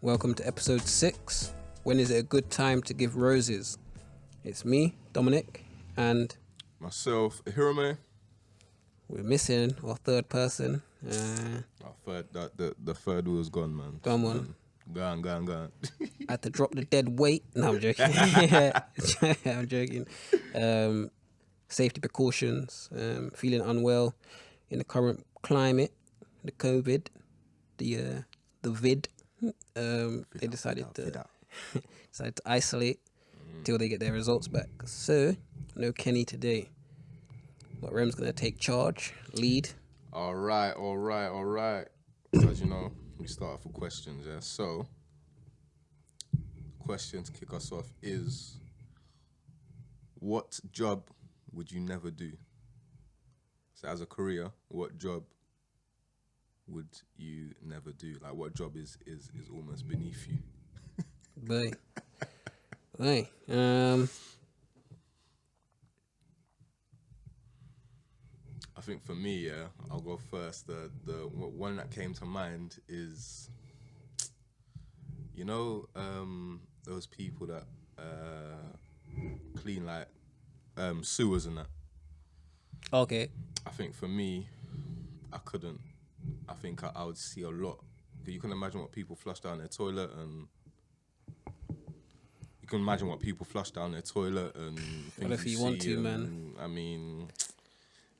Welcome to episode 6. When is it a good time to give roses? It's me, Dominic, and myself, Hirame. we're missing our third person. Our third, the third wheel's gone, man. Come on. Gone. I had to drop the dead weight. No, I'm joking. I'm joking. Safety precautions. Feeling unwell in the current climate, the COVID, the vid. They decided to isolate till they get their results back. So, no Kenny today. But Rem's gonna take charge, lead. All right. As you know, we start off with questions, yeah? So, question to kick us off is, what job would you never do? So as a career, what job would you never do? Like, what job is almost beneath you? Boy. I think for me, yeah, I'll go first. The one that came to mind is, you know, those people that clean like sewers and that. Okay. I think for me, I couldn't. I think I would see a lot. You can imagine what people flush down their toilet, and you can imagine what people flush down their toilet and things. What if you want to, man? I mean,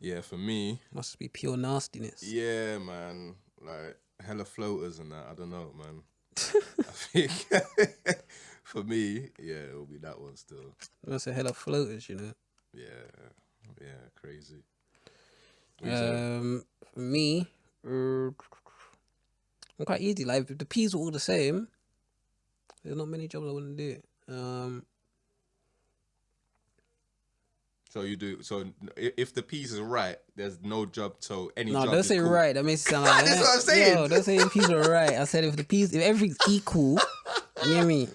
yeah, for me, Must be pure nastiness. yeah, man, like hella floaters and that. I don't know, man. I think for me, yeah, it'll be that one still. That's a hell of floaters, you know. Yeah, crazy. For me, I'm quite easy. Like if the P's were all the same, there's not many jobs I wouldn't do. So you do. So if the piece is right, there's no job. So any No, job. don't is say cool. right. That makes it sound like That's what I'm saying. Yo, don't say the P's are right. I said if everything's equal, you hear me?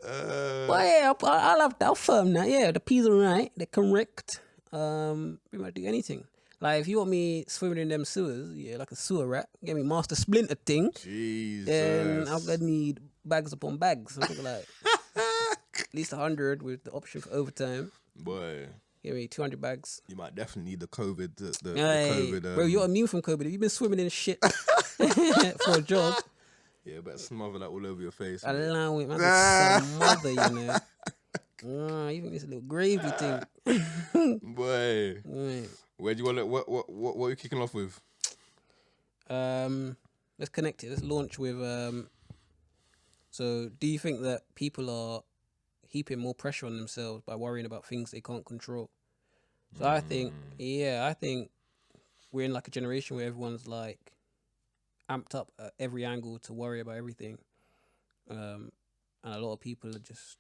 Well, yeah, I'll firm that. Yeah, the P's are right. They're correct. We might do anything. Like if you want me swimming in them sewers, yeah, like a sewer rat, get me Master Splinter thing. Jesus. Then I'm gonna need bags upon bags. Something like at least 100 with the option for overtime. Boy, Give me 200 bags. you might definitely need the COVID. The Hey, COVID. bro, you're immune from COVID. Have you been swimming in shit for a job? Yeah, better smother that all over your face. Allow it, man. Some mother, you know. You think it's a little gravy thing? Boy, Right. where do you want to? What are you kicking off with? Let's connect it. Let's launch with. So, do you think that people are heaping more pressure on themselves by worrying about things they can't control? So I think we're in like a generation where everyone's like amped up at every angle to worry about everything, and a lot of people are just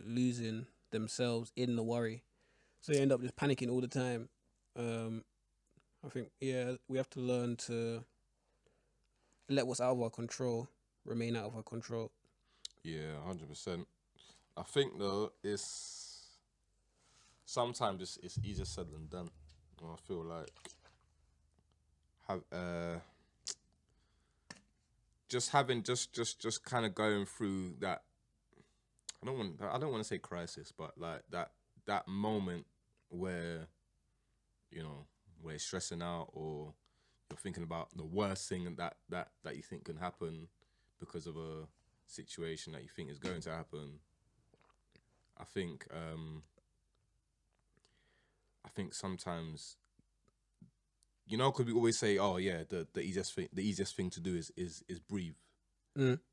losing themselves in the worry, so they end up just panicking all the time. I think we have to learn to let what's out of our control remain out of our control. Yeah, 100%. I think though sometimes it's easier said than done. I feel like just kind of going through that. I don't want to say crisis, but like that moment where, you know, where you're stressing out or you're thinking about the worst thing that you think can happen because of a situation that you think is going to happen. I think sometimes, you know, because we always say, oh yeah, the easiest thing to do is breathe.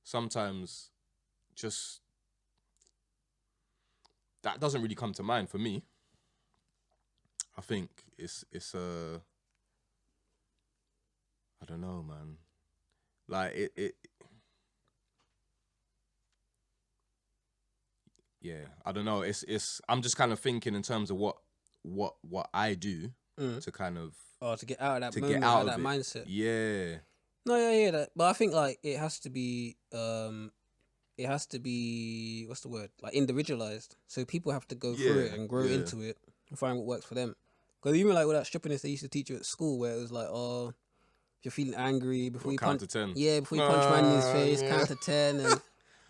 Sometimes just that doesn't really come to mind for me. I think it's I don't know, man. Like it yeah, I don't know. It's I'm just kind of thinking in terms of what I do to kind of to get out of that to moment, get out of of that it. mindset. Yeah. No, yeah, that. But I think like it has to be what's the word? Like individualized. So people have to go through it and grow into it and find what works for them. Because even like with that strippiness they used to teach you at school, where it was like, oh, if you're feeling angry, before you count punch, to 10. before you punch man in his face, count to 10, and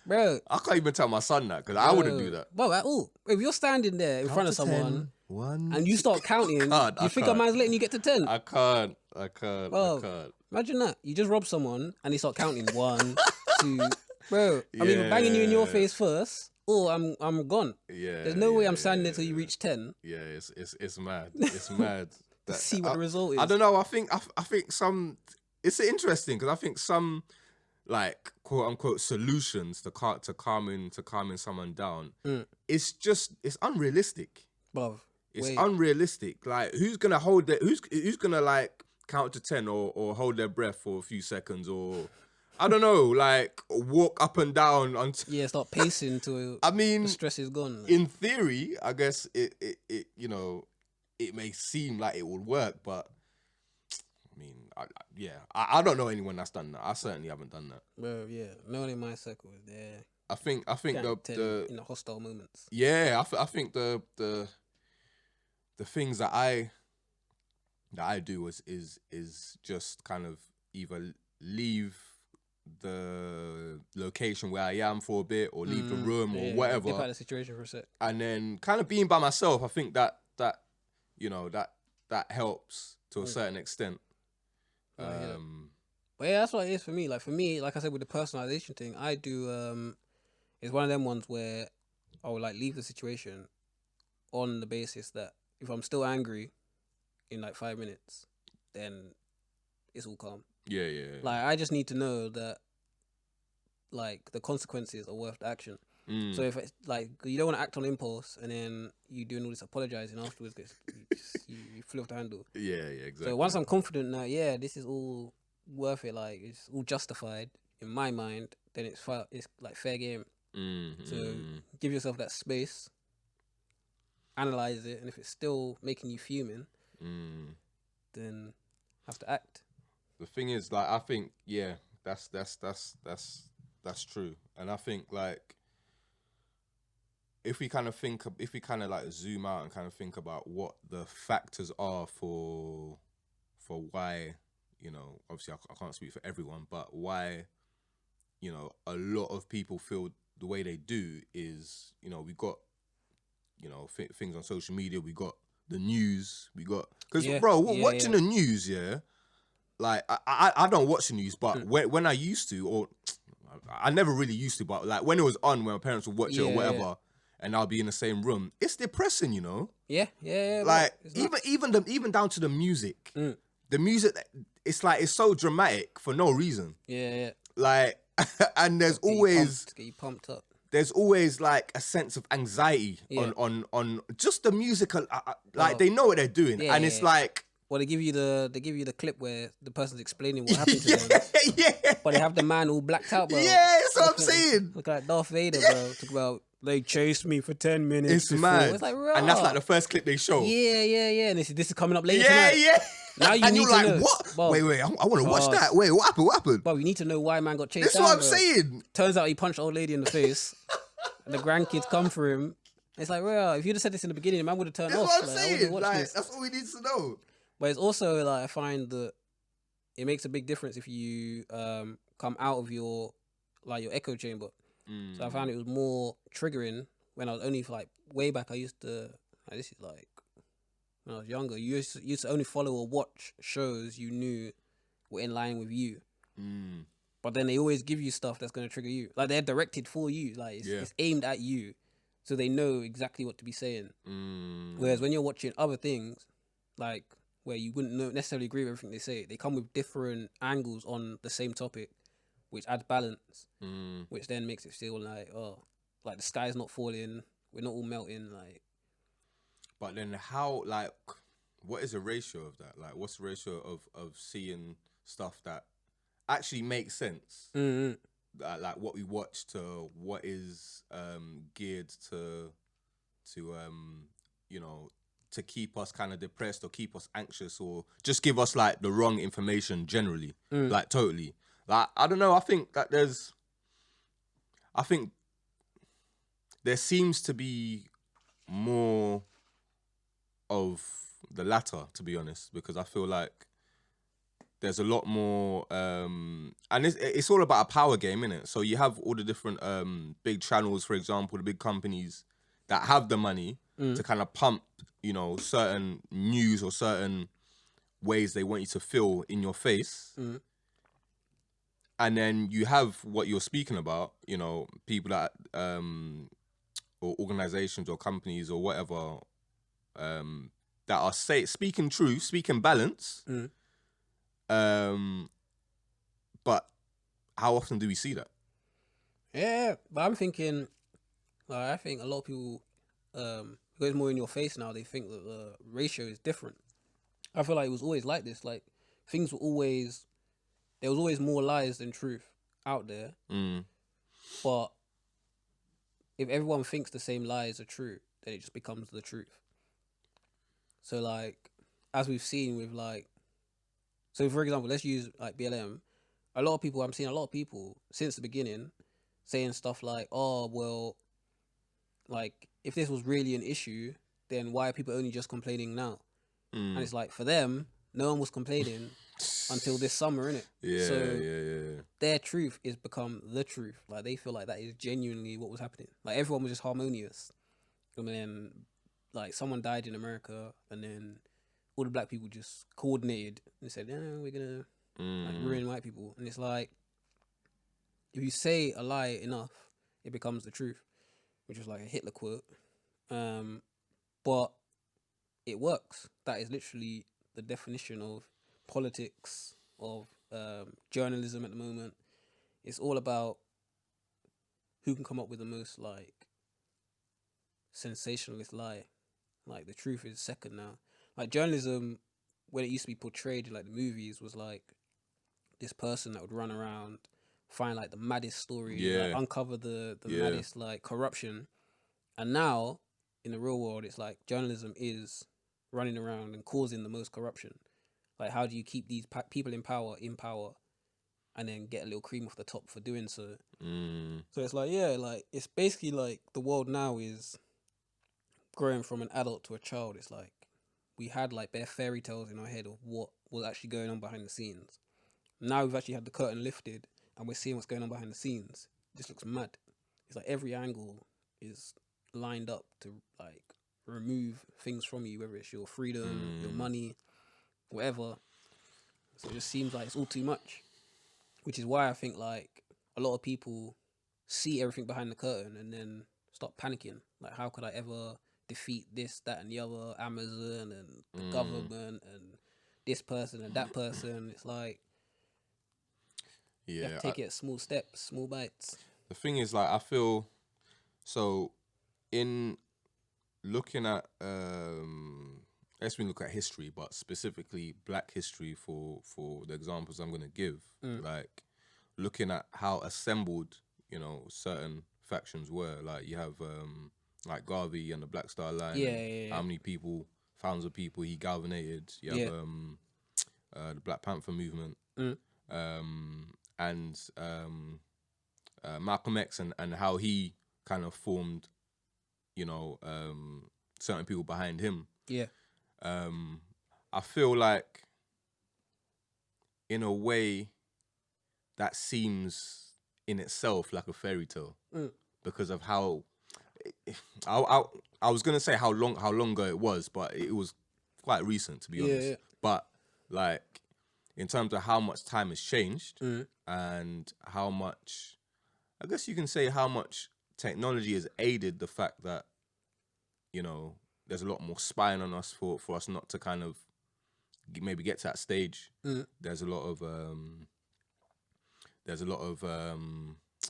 bro, I can't even tell my son that because I wouldn't do that. Well, at all. If you're standing there in front of someone and you start counting, do you think a man's letting you get to 10? I can't. Imagine that. You just rob someone and they start counting 1, 2. Bro, I'm either banging you in your face first, or I'm gone. Yeah. There's no way I'm standing there till you reach 10. Yeah, it's mad. It's mad. See what the result is. I don't know. I think some. It's interesting because I think some, like, quote unquote solutions to calming someone down. It's unrealistic. Bruv, it's unrealistic. Like, who's gonna hold that? Who's gonna like count to 10 or hold their breath for a few seconds, or I don't know, like walk up and down until start pacing till the stress is gone. In theory, I guess it it may seem like it would work, but I mean, I don't know anyone that's done that. I certainly haven't done that. Bro, no one in my circle is there. I think the in the hostile moments. Yeah, I think the things that I do is just kind of either leave the location where I am for a bit, or leave the room, or whatever. Dip out of the situation for a sec. And then kind of being by myself. I think that helps to a certain extent. But that's what it is for me. Like, like I said, with the personalization thing, I do. It's one of them ones where I would like leave the situation on the basis that if I'm still angry in like 5 minutes, then it's all calm. Yeah. Like, I just need to know that like the consequences are worth the action. So if it's like, you don't want to act on impulse and then you doing all this apologizing afterwards, because you flew off the handle. Yeah, exactly. So once I'm confident that this is all worth it, like it's all justified in my mind, then it's like fair game. So give yourself that space, analyze it, and if it's still making you fuming, then have to act. The thing is, like, I think that's true, and I think like if we kind of like zoom out and kind of think about what the factors are for why, obviously I can't speak for everyone, but why, a lot of people feel the way they do is, we got, things on social media, we got the news, because watching the news, like I don't watch the news, but when I used to, or I never really used to, but like when it was on, when my parents would watch it or whatever, and I'll be in the same room, it's depressing, Yeah. Like even down to the music, the music, it's like it's so dramatic for no reason. Yeah. Like, and there's always get you pumped up. There's always like a sense of anxiety on just the music. Like they know what they're doing, and it's like. Well, they give you the clip where the person's explaining what happened to them. But they have the man all blacked out, bro. Yeah, that's what I'm saying. Look like Darth Vader, bro. Talk about they chased me for 10 minutes. It's mad. It's like, and that's like the first clip they show. Yeah. And this is coming up later tonight. Yeah. Now you and need you're to like, know. What? Bro, wait, I want to watch that. Wait, what happened? But you need to know why man got chased. That's what I'm saying. Turns out he punched the old lady in the face. And the grandkids come for him. It's like, well, if you'd have said this in the beginning, man would have turned off. That's what I'm saying. Like, that's all we need to know. But it's also like, I find that it makes a big difference if you come out of your echo chamber. So I found it was more triggering when I was only like way back. I used to this is like when I was younger. You used to only follow or watch shows you knew were in line with you. But then they always give you stuff that's going to trigger you. Like, they're directed for you. Like, it's aimed at you, so they know exactly what to be saying. Whereas when you're watching other things, like where you wouldn't necessarily agree with everything they say, they come with different angles on the same topic, which adds balance, which then makes it feel like, like the sky's not falling, we're not all melting, like. But then how, like, what is the ratio of that? Like, what's the ratio of seeing stuff that actually makes sense? Like what we watch to what is geared to to keep us kind of depressed or keep us anxious or just give us like the wrong information generally, like totally. Like, I don't know. I think there seems to be more of the latter, to be honest, because I feel like there's a lot more, and it's all about a power game, innit? So you have all the different big channels, for example, the big companies that have the money to kind of pump, you know, certain news or certain ways they want you to feel in your face. And then you have what you're speaking about, you know, people that or organizations or companies or whatever that are speaking truth, speaking balance. But how often do we see that? Yeah, but I'm thinking, like, I think a lot of people, because more in your face now, they think that the ratio is different. I feel like it was always like this. Like, things were always, there was always more lies than truth out there. But if everyone thinks the same lies are true, then it just becomes the truth. So, like, as we've seen with, like, so for example, let's use like BLM. I'm seeing a lot of people since the beginning saying stuff like, oh, well, like, if this was really an issue, then why are people only just complaining now? And it's like, for them, no one was complaining until this summer, innit? Yeah. Their truth is become the truth. Like, they feel like that is genuinely what was happening. Like, everyone was just harmonious. And then, like, someone died in America, and then all the black people just coordinated and said, yeah, we're gonna like ruin white people. And it's like, if you say a lie enough, it becomes the truth, which is like a Hitler quote. But it works. That is literally the definition of politics, of journalism at the moment. It's all about who can come up with the most, like, sensationalist lie. Like, the truth is second now. Like, journalism, when it used to be portrayed in like the movies, was like this person that would run around, find like the maddest story, like uncover the maddest like corruption. And now in the real world, it's like journalism is running around and causing the most corruption. Like, how do you keep these people in power, and then get a little cream off the top for doing so? So it's like, yeah, like, it's basically like the world now is growing from an adult to a child. It's like we had like bare fairy tales in our head of what was actually going on behind the scenes. Now we've actually had the curtain lifted and we're seeing what's going on behind the scenes. This looks mad. It's like every angle is lined up to like remove things from you, whether it's your freedom, your money, whatever. So it just seems like it's all too much, which is why I think like a lot of people see everything behind the curtain and then start panicking. Like, how could I ever defeat this, that, and the other, Amazon and the government and this person and that person? It's like, you have to take it at small steps, small bites. The thing is, like, I feel so in looking at let's look at history, but specifically Black history for the examples I'm gonna give. Like, looking at how assembled, you know, certain factions were. Like, you have like Garvey and the Black Star Line. How many people, thousands of people he galvanated. You have the Black Panther movement. And Malcolm X and how he kind of formed, you know, certain people behind him. I feel like, in a way, that seems in itself like a fairy tale because of how I was gonna say how long ago it was, but it was quite recent, to be honest. But like, in terms of how much time has changed and how much, I guess you can say, how much technology has aided the fact that, you know, there's a lot more spying on us for us not to kind of maybe get to that stage. There's a lot of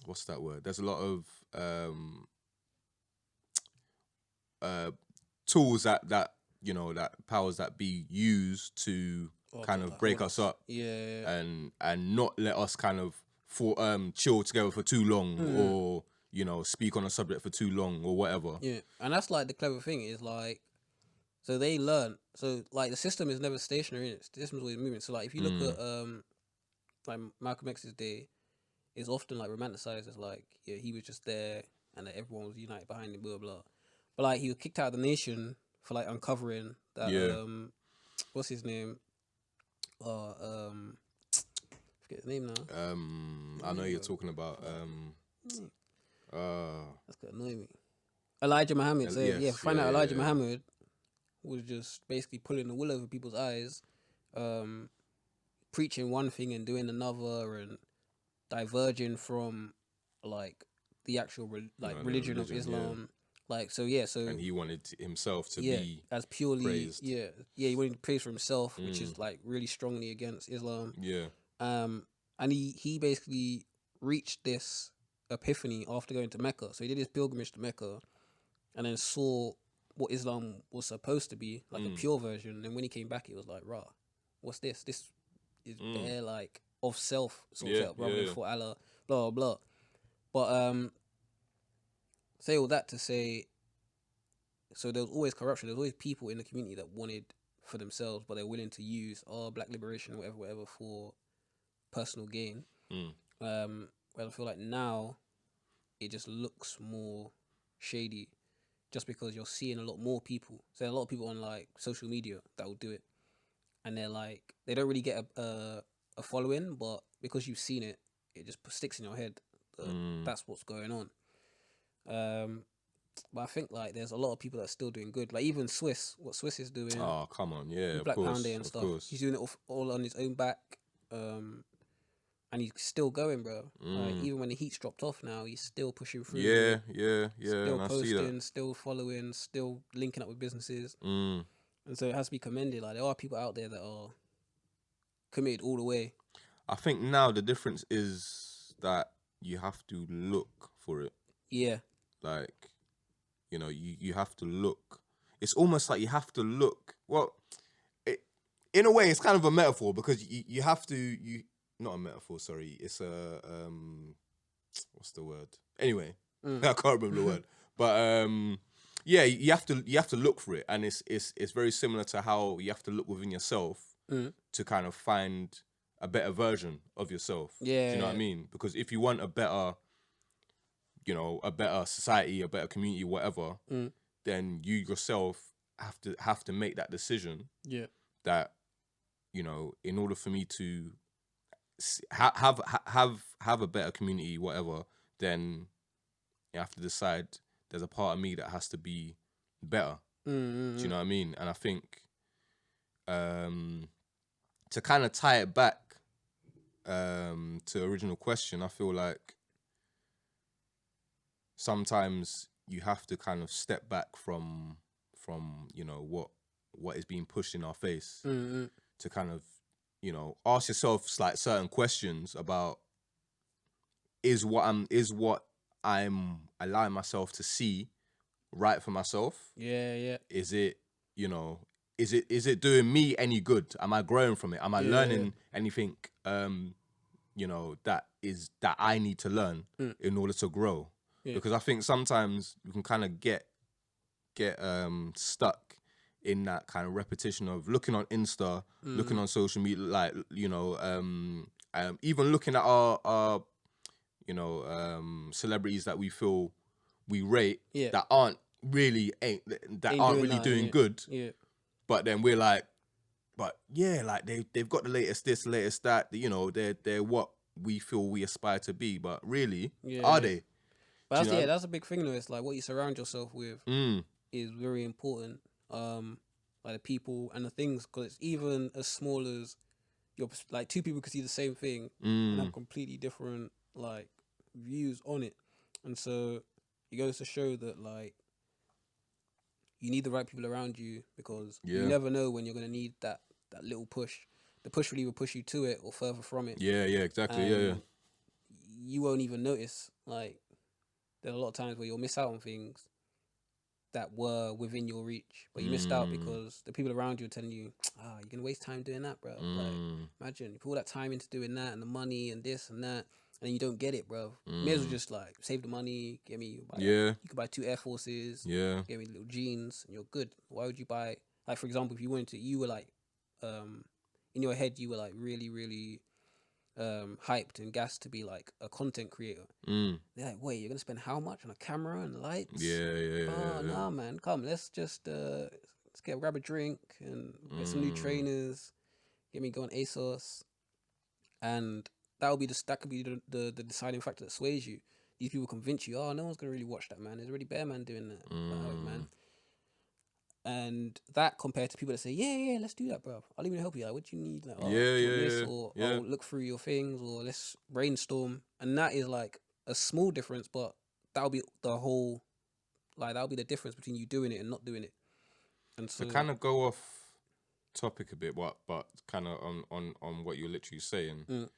what's that word? There's a lot of tools that you know, that powers that be used to kind of break us up, and not let us kind of chill together for too long, or, you know, speak on a subject for too long or whatever. And that's like the clever thing is like, so they learn. So like the system is never stationary. The system is always moving. So like if you look at like Malcolm X's day, is often like romanticized as like, yeah, he was just there and that everyone was united behind him, blah blah. But like, he was kicked out of the nation for like uncovering that what's his name? Forget his name now. I know you're talking about That's gonna annoy me. Elijah Muhammad. So yes, find out Elijah Muhammad was just basically pulling the wool over people's eyes, preaching one thing and doing another, and diverging from like the actual religion of Islam. Like so and he wanted himself to be as purely praised. he wanted to praise for himself, which is like really strongly against Islam. And he basically reached this epiphany after going to Mecca. So he did his pilgrimage to Mecca and then saw what Islam was supposed to be, like a pure version. And when he came back, he was like, rah, what's this? This is bare like of self sort of setup rather than for Allah, blah, blah, blah. But say all that to say, so there was always corruption. There was always people in the community that wanted for themselves, but they're willing to use black liberation, whatever, for personal gain. Where I feel like now it just looks more shady, just because you're seeing a lot more people. So a lot of people on like social media that will do it, and they're like they don't really get a following, but because you've seen it, it just sticks in your head that that's what's going on. But I think like there's a lot of people that are still doing good. Like even what Swiss is doing. Oh, come on, yeah, with Black Pound Day and stuff. He's doing it all on his own back. And he's still going, bro. Like, even when the heat's dropped off now, he's still pushing through. Yeah. Still and posting, still following, still linking up with businesses. And so it has to be commended. Like there are people out there that are committed all the way. I think now the difference is that you have to look for it. Yeah. Like, you know, you have to look. It's almost like you have to look. Well, in a way, it's kind of a metaphor because you have to. Not a metaphor, sorry. It's a what's the word? Anyway, I can't remember the word. But yeah, you have to look for it, and it's very similar to how you have to look within yourself to kind of find a better version of yourself. Yeah, do you know what I mean? Because if you want a better society, a better community, whatever, then you yourself have to make that decision. Yeah. That, you know, in order for me to have a better community, whatever, then you have to decide there's a part of me that has to be better. Do you know what I mean? And I think to kind of tie it back to the original question, I feel like sometimes you have to kind of step back from you know what is being pushed in our face to kind of, you know, ask yourself like certain questions about is what I'm allowing myself to see right for myself? Yeah. Is it, you know, is it doing me any good? Am I growing from it? Am I learning anything you know, that I need to learn in order to grow? Because I think sometimes you can kind of get stuck in that kind of repetition of looking on Insta, looking on social media, like, you know, even looking at our you know, celebrities that we feel we rate that aren't really doing good. Yeah. But then we're like, but yeah, like they've got the latest this, latest that, you know, they're what we feel we aspire to be, but really, are they? But that's a big thing though. It's like what you surround yourself with is very important. Like the people and the things, because it's even as small as like two people could see the same thing and have completely different like views on it, and so it goes to show that like you need the right people around you, because you never know when you're gonna need that little push. The push will either push you to it or further from it. Yeah, exactly. Yeah. You won't even notice. Like there's a lot of times where you'll miss out on things that were within your reach, but you missed out because the people around you are telling you, you're gonna waste time doing that, bro. Like imagine you put all that time into doing that and the money and this and that, and then you don't get it, bro. May as well just like save the money, get me you could buy 2 Air Forces, get me little jeans, and you're good. Why would you buy, like, for example, if you wanted to, you were like in your head you were like really, really hyped and gassed to be like a content creator. They're like, wait, you're gonna spend how much on a camera and lights? Nah, man, come, let's just let's grab a drink and get some new trainers, Get me, go on ASOS, and that could be the deciding factor that sways you. These people convince you, oh, no one's gonna really watch that, man. There's already Bear Man doing that, man. And that compared to people that say, yeah, let's do that, bro. I'll even help you. Like, what do you need? Like, do you want this? Or I'll look through your things, or let's brainstorm. And that is like a small difference, but that'll be the whole, like, that'll be the difference between you doing it and not doing it. And so, to kind of go off topic a bit, but kind of on what you're literally saying.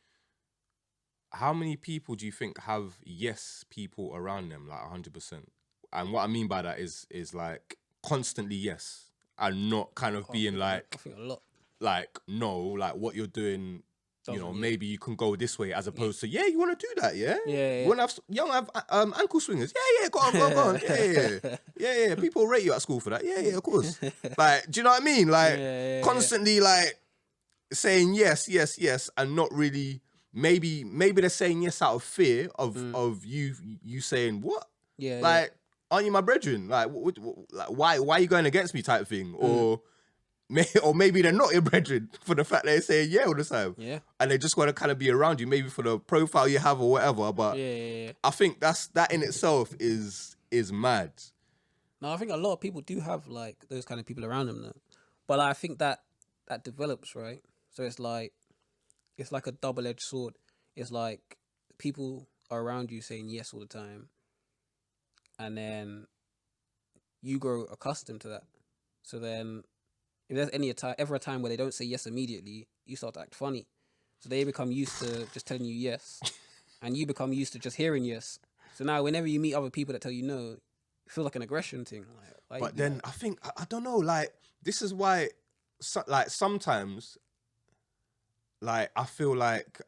How many people do you think have yes people around them, like 100%? And what I mean by that is like constantly yes, and not kind of being like, I think a lot. Like, no, like what you're doing, you know, maybe you can go this way, as opposed to, you want to do that, yeah? You want to have ankle swingers? Yeah, go on. Yeah. People rate you at school for that. Yeah, of course. Like, do you know what I mean? Like, constantly like saying yes, and not really. Maybe they're saying yes out of fear of you saying what? Like, aren't you my brethren? Like, like why are you going against me? Type thing, or maybe they're not your brethren for the fact that they're saying yeah all the time. Yeah, and they just want to kind of be around you, maybe for the profile you have or whatever. But I think that in itself is mad. No, I think a lot of people do have like those kind of people around them though. But I think that develops, right? So it's like a double-edged sword. It's like people are around you saying yes all the time, and then you grow accustomed to that. So then, if there's ever a time where they don't say yes immediately, you start to act funny. So they become used to just telling you yes, and you become used to just hearing yes. So now, whenever you meet other people that tell you no, it feels like an aggression thing. Like, but then I think I don't know. Like, this is why, like, sometimes, like, I feel like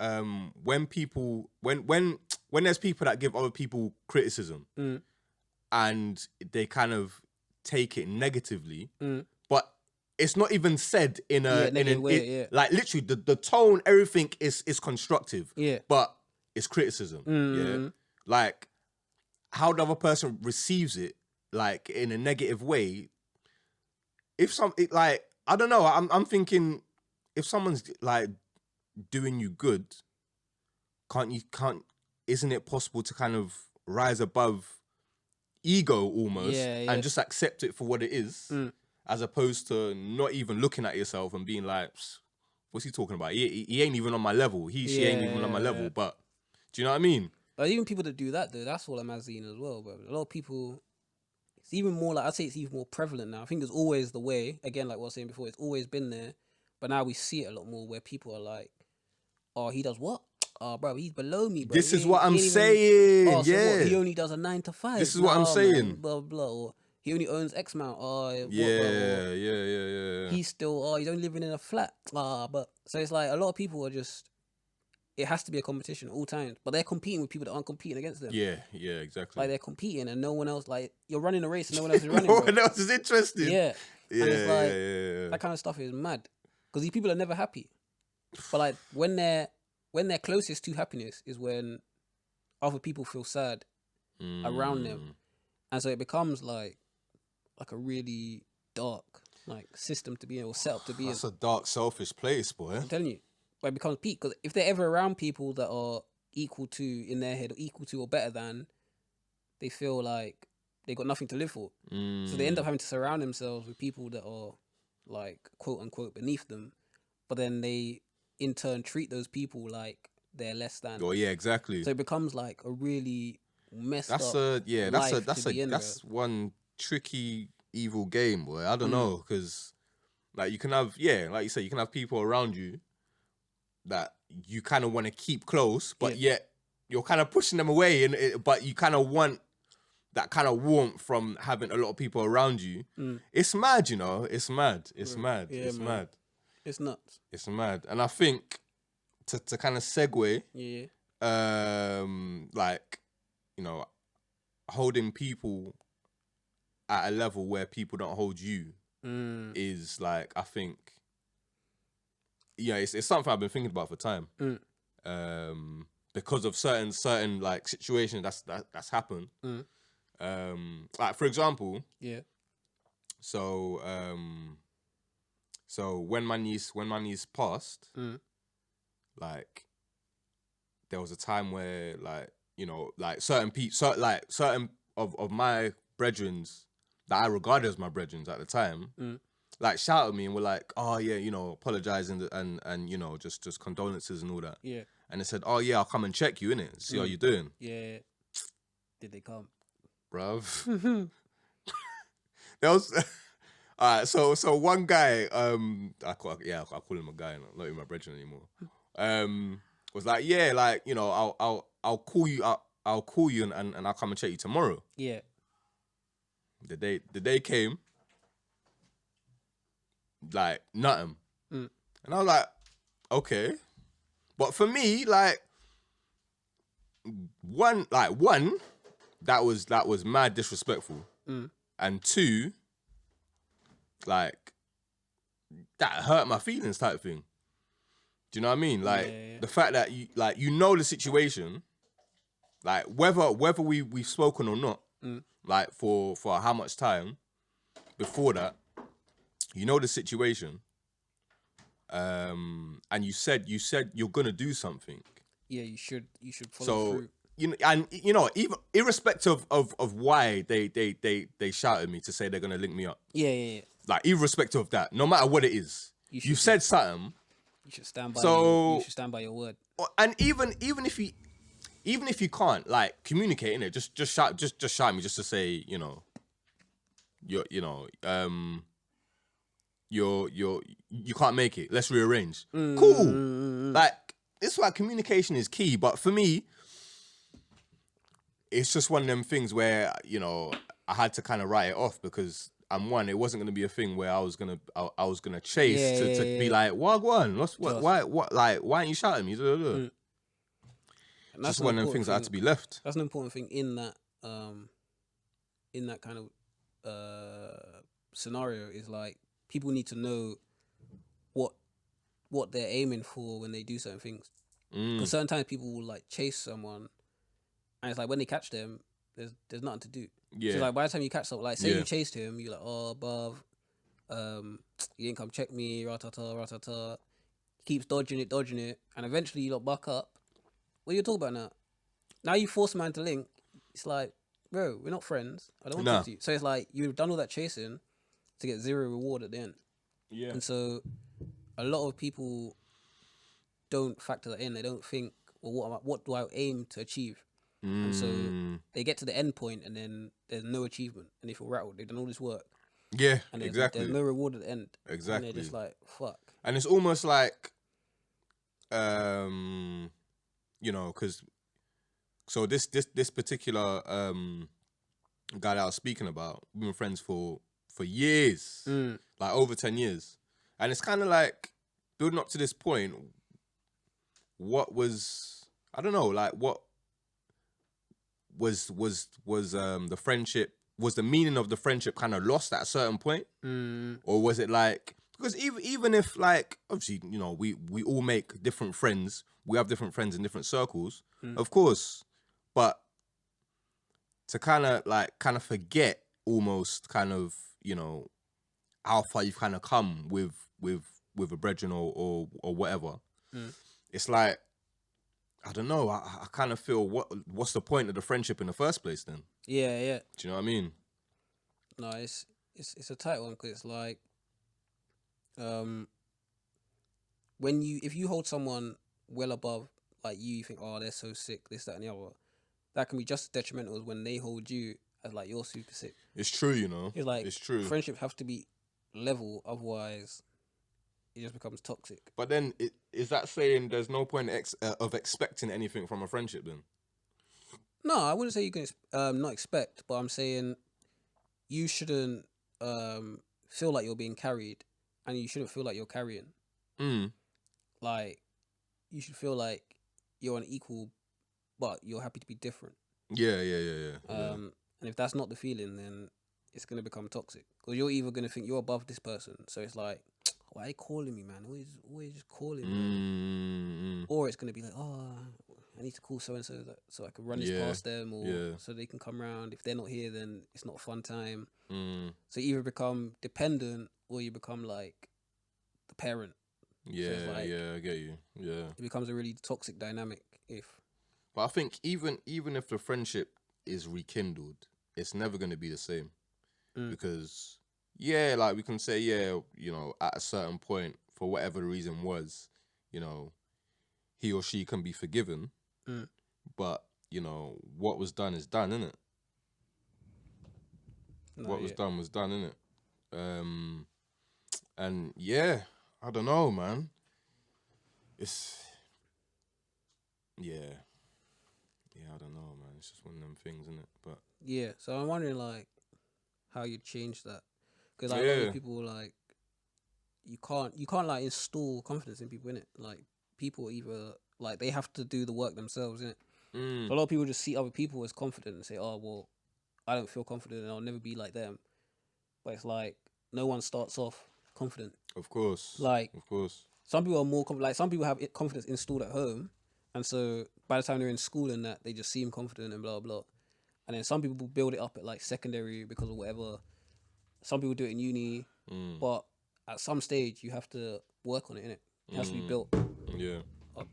when people when there's people that give other people criticism and they kind of take it negatively, but it's not even said in a way, like literally the tone, everything is constructive, but it's criticism. Yeah, like how the other person receives it, like in a negative way. If like, I don't know, I'm thinking, if someone's like doing you good, isn't it possible to kind of rise above ego almost and just accept it for what it is, as opposed to not even looking at yourself and being like, what's he talking about? He ain't even on my level. She ain't even on my level. But do you know what I mean? But even people that do that though, that's what I'm seeing as well. But a lot of people, it's even more like, I'd say it's even more prevalent now. I think it's always the way, again, like what I was saying before, it's always been there. But now we see it a lot more where people are like, oh, he does what? Oh, bro, he's below me, bro. This is what I'm saying. Oh, so what? He only does a 9 to 5. This is what I'm saying. Man, blah, blah. Or he only owns X amount. Oh, yeah. He's still, he's only living in a flat. But so it's like a lot of people are just, it has to be a competition at all times. But they're competing with people that aren't competing against them. Yeah, exactly. Like, they're competing and no one else, like, you're running a race and no one else is running. No one else is interested. Yeah. And it's like, that kind of stuff is mad. Because these people are never happy. But like, when they're closest to happiness is when other people feel sad around them. And so it becomes like a really dark like system to be in, or setup to be in. That's a dark, selfish place, boy. I'm telling you. But it becomes peak, because if they're ever around people that are equal to, in their head, or equal to or better than, they feel like they got nothing to live for. So they end up having to surround themselves with people that are like quote unquote beneath them. But then they in turn treat those people like they're less than. Oh yeah, exactly. So it becomes like a really messed up. That's one tricky, evil game, boy. I don't know, because like you can have, like you said, you can have people around you that you kind of want to keep close, but yet you're kind of pushing them away, but you kind of want that kind of warmth from having a lot of people around you. It's mad, you know. It's mad. It's mad. Yeah, it's mad. It's nuts. It's mad. And I think to kind of segue, like, you know, holding people at a level where people don't hold you is like, I think, it's something I've been thinking about for time. Because of certain like situations that's happened. Like, for example, so So when my niece passed, like there was a time where like, you know, like certain of my brethrens that I regarded as my brethrens at the time, like shouted me and were like, oh yeah, you know, apologizing and you know, just condolences and all that. Yeah. And they said, oh yeah, I'll come and check you, innit? See how you're doing. Yeah. Did they come? Bruv. There was alright, so one guy, I call him a guy, not even my brethren anymore. Was like, yeah, like, you know, I'll call you, I'll call you and I'll come and check you tomorrow. Yeah. The day came, like nothing. And I was like, okay. But for me, like one, that was mad disrespectful. And two, like that hurt my feelings type thing. Do you know what I mean? Like the fact that you know the situation, like whether we've spoken or not, like for how much time before that, you know the situation, and you said you're gonna do something. Yeah, you should follow through. You know, and you know, even irrespective of why they shouted me to say they're gonna link me up. Yeah. Like irrespective of that, no matter what it is, you said something. You should stand by. You should stand by your word. And even if you can't like communicate in it, just shout me just to say, you know, you can't make it. Let's rearrange. Cool. Like it's why communication is key. But for me, it's just one of them things where, you know, I had to kind of write it off because it wasn't going to be a thing where I was gonna chase to be like, wagwan, why aren't you shouting me? And that's just one of them things that had to be left. That's an important thing in that kind of scenario is like people need to know what they're aiming for when they do certain things. Because certain times people will like chase someone, and it's like when they catch them, there's nothing to do. Yeah. So like by the time you catch someone, like say you chased him, you're like, oh, bruv, you didn't come check me, ratata. Keeps dodging it, and eventually you lot buck up. What are you talking about now? Now you force a man to link. It's like, bro, we're not friends. I don't want to talk to you. So it's like you've done all that chasing to get zero reward at the end. Yeah. And so a lot of people don't factor that in. They don't think, well, what do I aim to achieve? And so they get to the end point and then there's no achievement and they feel rattled. They've done all this work. Yeah, and exactly. There's no reward at the end. Exactly. And they're just like, fuck. And it's almost like, you know, because so this particular guy that I was speaking about, we've been friends for years, like over 10 years. And it's kind of like building up to this point, what was, I don't know, like what was the friendship, was the meaning of the friendship kind of lost at a certain point? Or was it like, because even if like, obviously, you know, we all make different friends, we have different friends in different circles, of course, but to kind of forget almost kind of, you know, how far you've kind of come with a brethren or whatever, it's like, I don't know. I kind of feel what's the point of the friendship in the first place then? Yeah. Do you know what I mean? No, it's a tight one because it's like, if you hold someone well above like you think, oh, they're so sick, this, that, and the other, that can be just as detrimental as when they hold you as like you're super sick. It's true, you know. It's like it's true. Friendship has to be level, otherwise it just becomes toxic. But then, is that saying there's no point of expecting anything from a friendship then? No, I wouldn't say you can not expect, but I'm saying you shouldn't feel like you're being carried, and you shouldn't feel like you're carrying. Like, you should feel like you're an equal, but you're happy to be different. Yeah. And if that's not the feeling, then it's going to become toxic. Because you're either going to think you're above this person, so it's like, why are they calling me, man? Always just calling me. Or it's going to be like, oh, I need to call so-and-so so I can run this past them, or so they can come around. If they're not here, then it's not a fun time. So you either become dependent or you become like the parent. Yeah, it's like- I get you. Yeah. It becomes a really toxic dynamic if. But I think even if the friendship is rekindled, it's never going to be the same. Because, yeah, like we can say, yeah, you know, at a certain point, for whatever the reason was, you know, he or she can be forgiven. But, you know, what was done is done, innit? What was done was done, innit? And yeah, I don't know, man. It's yeah, I don't know, man. It's just one of them things, isn't it? But Yeah, so I'm wondering like how you change that, because like, a lot of people like you can't like install confidence in people, innit? Like people either like they have to do the work themselves, innit? So a lot of people just see other people as confident and say, oh well, I don't feel confident and I'll never be like them. But it's like no one starts off confident. of course, Like some people are more like some people have confidence installed at home, and so by the time they're in school and that, they just seem confident and blah blah. And then some people build it up at like secondary because of whatever. Some people do it in uni, but at some stage you have to work on it, innit? It has to be built. Yeah. Up.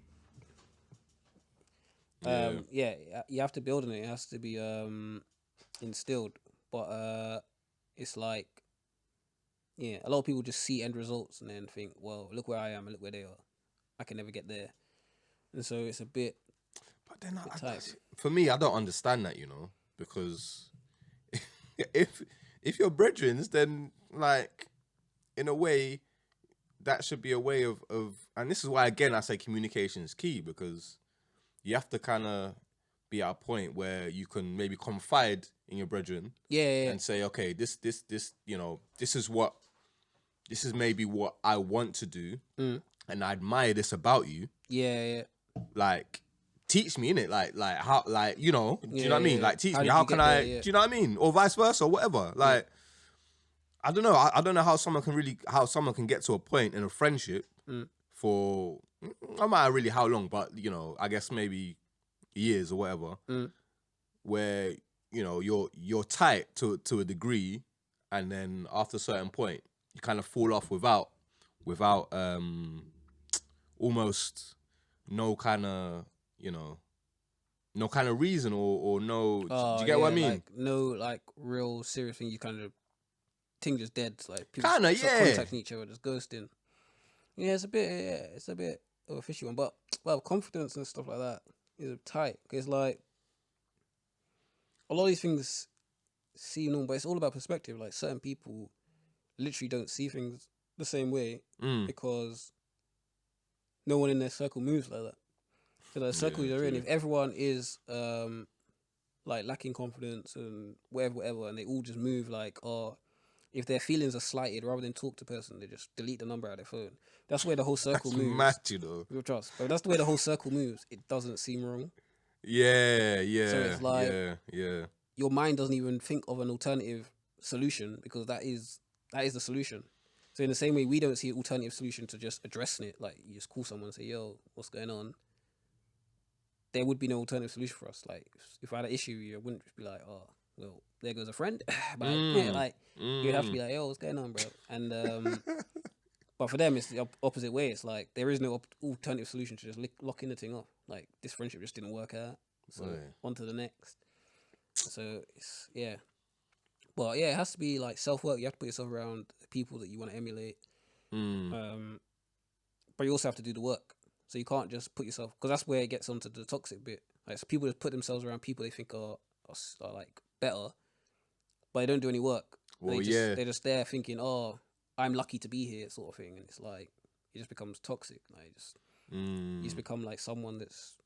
Yeah, you have to build on it. It has to be instilled. But it's like, yeah, a lot of people just see end results and then think, well, look where I am and look where they are. I can never get there. And so it's a bit. But then for me, I don't understand that, you know, because if you're brethrens, then like in a way that should be a way of and this is why again I say communication is key, because you have to kind of be at a point where you can maybe confide in your brethren, and say, okay, this you know, this is maybe what I want to do, and I admire this about you. Like, teach me, innit? Like how, like, you know, do you know what I mean? Like, teach me, how can I, do you know what I mean? Or vice versa, or whatever. Like, I don't know. I don't know how someone can get to a point in a friendship for, no matter really how long, but, you know, I guess maybe years or whatever, where, you know, you're tight to a degree, and then after a certain point, you kind of fall off without almost no kind of, you know, no kind of reason or no. Do you get what I mean? Like, no, like real serious thing. You kind of thing just dead. Like people Kinda, stop yeah. contacting each other, just ghosting. Yeah, it's a bit of a fishy one. But well, confidence and stuff like that is tight. It's like a lot of these things seem normal, but it's all about perspective. Like certain people literally don't see things the same way because no one in their circle moves like that. So the circle you're in, if everyone is like lacking confidence and whatever, and they all just move like, or if their feelings are slighted, rather than talk to the person, they just delete the number out of their phone. That's where the whole circle moves. Mad, you know. Real trust, but that's the way the whole circle moves. It doesn't seem wrong. Yeah. So it's like, yeah. your mind doesn't even think of an alternative solution because that is the solution. So in the same way, we don't see an alternative solution to just addressing it. Like you just call someone and say, "Yo, what's going on?" There would be no alternative solution for us. Like if I had an issue, you wouldn't just be like, "Oh, well, there goes a friend." But you'd have to be like, "Yo, what's going on, bro?" And but for them, it's the opposite way. It's like there is no alternative solution to just locking the thing off. Like this friendship just didn't work out, so on to the next. So it's but yeah, it has to be like self-work. You have to put yourself around people that you want to emulate. But you also have to do the work. So you can't just put yourself, because that's where it gets onto the toxic bit. Like, so people just put themselves around people they think are like better, but they don't do any work. Well, They're just there thinking, oh, I'm lucky to be here, sort of thing. And it's like, it just becomes toxic. Like, you just become like someone that's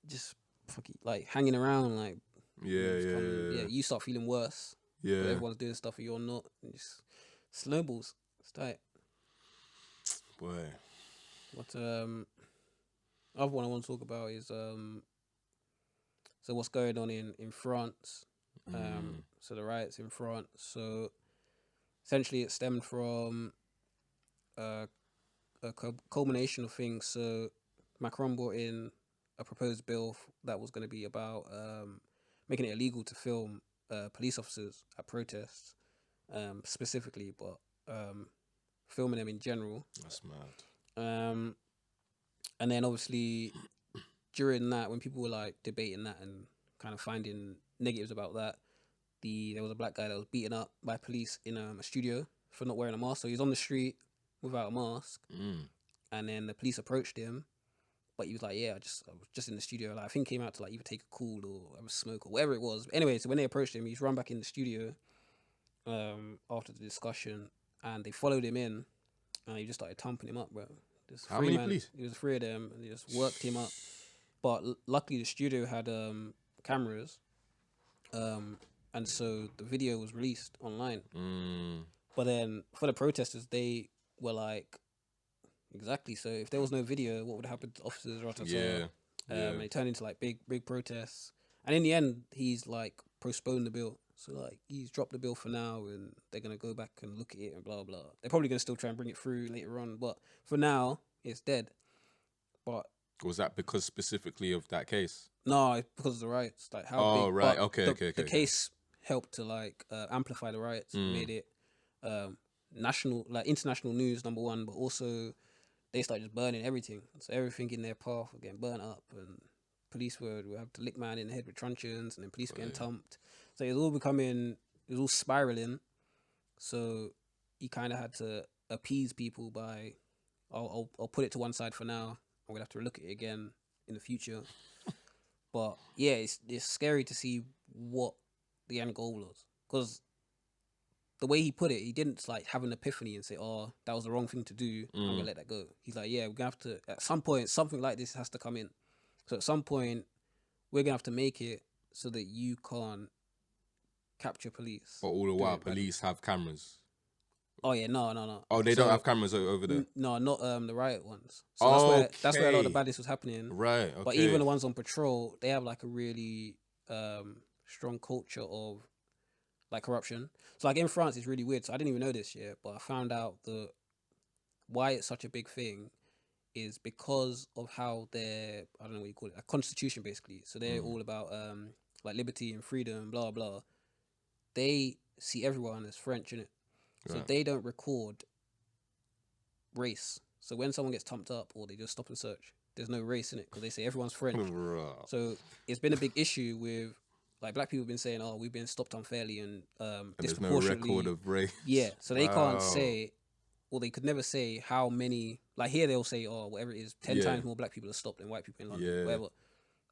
just fucking like hanging around, like, you start feeling worse. Yeah. But everyone's doing stuff and you're not. And just snowballs. It's tight. Boy. What other one I want to talk about is so what's going on in France. So the riots in France. So essentially it stemmed from a culmination of things. So Macron brought in a proposed bill that was going to be about making it illegal to film police officers at protests, specifically, but filming them in general. That's mad. And then obviously during that, when people were like debating that and kind of finding negatives about that, there was a black guy that was beaten up by police in a studio for not wearing a mask. So he was on the street without a mask, and then the police approached him, but he was like, "Yeah, I was just in the studio. Like, I think he came out to like either take a cool or have a smoke or whatever it was." But anyway, so when they approached him, he's run back in the studio after the discussion, and they followed him in, and he just started thumping him up, bro. How many police? It was 3 of them, and they just worked him up. But luckily, the studio had cameras, and so the video was released online. But then for the protesters, they were like, exactly. So if there was no video, what would happen to officers? And it turned into like big protests. And in the end, he's like postponed the bill. So like he's dropped the bill for now, and they're gonna go back and look at it and blah blah. They're probably gonna still try and bring it through later on, but for now, it's dead. But was that because specifically of that case? No, it's because of the riots. Like how Oh, big. right. But Okay. The case helped to like amplify the riots, made it national, like international news, number one, but also they started just burning everything. So everything in their path were getting burnt up, and police would have to lick man in the head with truncheons, and then police getting thumped. So it was all spiraling. So he kind of had to appease people by, I'll put it to one side for now. I'm gonna have to look at it again in the future. But yeah, it's scary to see what the end goal was, because the way he put it, he didn't like have an epiphany and say, "Oh, that was the wrong thing to do. I'm gonna let that go." He's like, "Yeah, we're gonna have to at some point something like this has to come in. So at some point, we're gonna have to make it so that you can't capture police." But all the while, police have cameras. Oh yeah, no. Oh, they don't have cameras over there. No, not the riot ones. So that's where a lot of the badness was happening. Right. Okay. But even the ones on patrol, they have like a really strong culture of like corruption. So like in France, it's really weird. So I didn't even know this yet, but I found out that why it's such a big thing is because of how I don't know what you call it, a constitution basically. So they're all about like liberty and freedom, blah blah. They see everyone as French, innit? So they don't record race. So when someone gets thumped up or they just stop and search, there's no race in it because they say everyone's French. So it's been a big issue with like black people have been saying, "Oh, we've been stopped unfairly and disproportionately." There's no record of race. Yeah, so they can't say, or they could never say how many. Like here, they'll say, "Oh, whatever it is, 10 times more black people are stopped than white people in London." Whatever.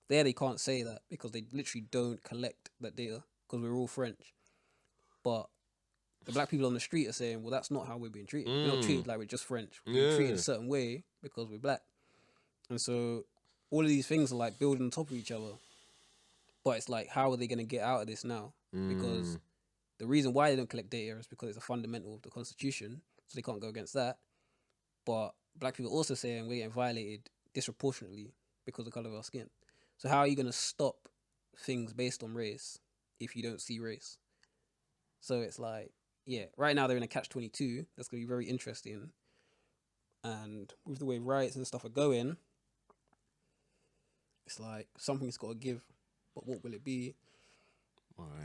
There, they can't say that because they literally don't collect that data because we're all French. But the black people on the street are saying, "Well, that's not how we're being treated. We're not treated like we're just French. We're treated a certain way because we're black." And so all of these things are like building on top of each other. But it's like, how are they going to get out of this now? Because the reason why they don't collect data is because it's a fundamental of the Constitution, so they can't go against that. But black people are also saying we're getting violated disproportionately because of the colour of our skin. So how are you going to stop things based on race if you don't see race? So it's like, yeah, right now they're in a catch-22. That's going to be very interesting. And with the way riots and stuff are going, it's like something's got to give. But what will it be?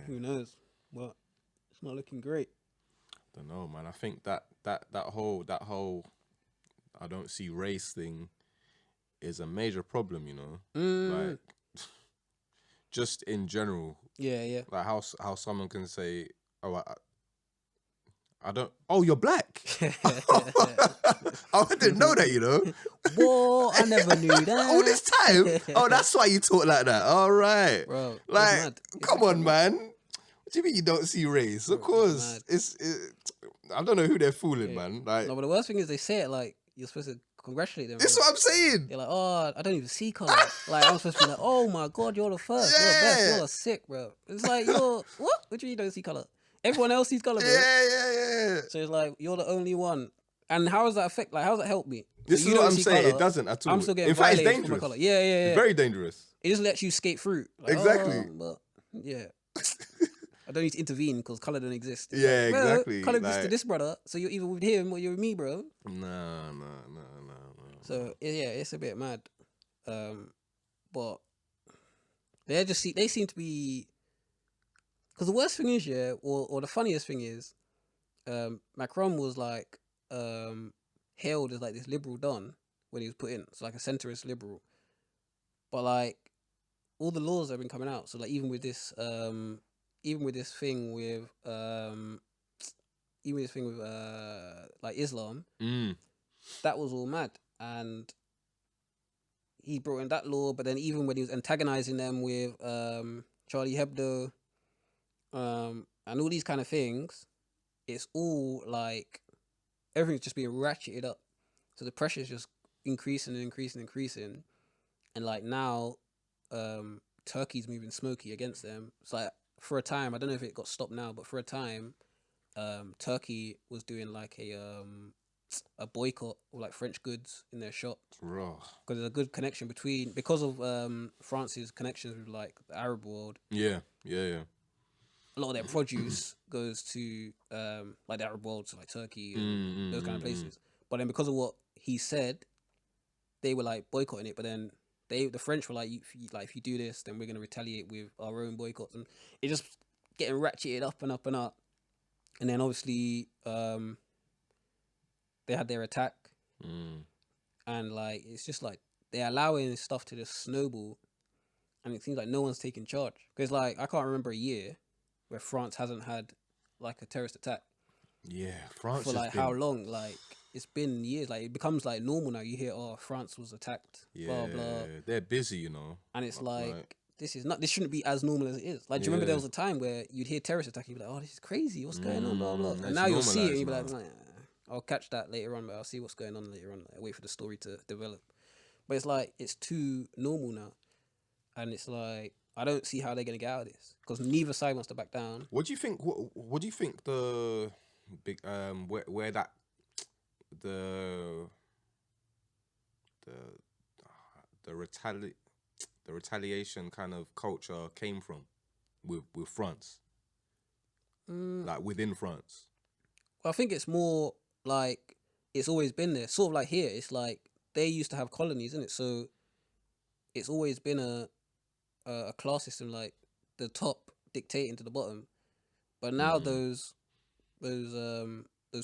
Who knows? But it's not looking great. I don't know, man. I think that whole I don't see race thing is a major problem, you know? Like just in general. Yeah. Like how someone can say, "Oh, I don't. Oh, you're black." I didn't know that, you know. Whoa, I never knew that. All this time. Oh, that's why you talk like that. All right, bro. Like, come on, man. What do you mean you don't see race? Of course, I don't know who they're fooling, man. Like, no, but the worst thing is they say it like you're supposed to congratulate them. This is what I'm saying. They're like, "Oh, I don't even see color." Like I'm supposed to be like, "Oh my god, you're the first. You're the best. You're sick, bro." It's like you're what? What do you mean you don't see color? Everyone else sees color, bro. Yeah. So it's like you're the only one. And how does that affect? Like, how does that help me? This is what I'm saying. It doesn't at all. I'm still getting in fact, it's violated for my dangerous. color. Yeah. It's very dangerous. It just lets you skate through. Like, Exactly. But yeah. I don't need to intervene because color don't exist. It's Yeah, like, exactly. Color exists to this brother, so you're either with him or you're with me, bro. No. So yeah, it's a bit mad. But they seem to be, because the worst thing is, or the funniest thing is, Macron was like, hailed as like this liberal don when he was put in, so like a centrist liberal. But like all the laws that have been coming out, so like even with this thing with like Islam, that was all mad, and he brought in that law. But then even when he was antagonizing them with Charlie Hebdo, and all these kind of things, it's all like everything's just being ratcheted up. So the pressure is just increasing and increasing and increasing. And like now, Turkey's moving smoky against them. It's like for a time, I don't know if it got stopped now, but for a time, Turkey was doing like a boycott of like French goods in their shops. Because there's a good connection because of France's connections with like the Arab world. Yeah. A lot of their produce goes to like the Arab world, so like Turkey and those kind of places. But then because of what he said, they were like boycotting it. But then the French were like, if you do this, then we're gonna retaliate with our own boycotts, and it just getting ratcheted up and up and up. And then obviously they had their attack, and like it's just like they're allowing stuff to just snowball, and it seems like no one's taking charge. Because like I can't remember a year where France hasn't had like a terrorist attack. Yeah, France for like how long? Like it's been years. Like it becomes like normal now. You hear, oh, France was attacked. Yeah, blah blah. They're busy, you know. And it's like this shouldn't be as normal as it is. Like, do you remember there was a time where you'd hear terrorist attack, and you'd be like, oh, this is crazy. What's going on? Blah blah. And now you'll see it, and you'll be like, I'll catch that later on, but I'll see what's going on later on. Like, wait for the story to develop. But it's like it's too normal now, and it's like I don't see how they're gonna get out of this because neither side wants to back down. What do you think? What do you think the big where that the retaliation kind of culture came from with France, like within France? Well, I think it's more like it's always been there. Sort of like here, it's like they used to have colonies, isn't it? So it's always been a class system, like the top dictating to the bottom. But now those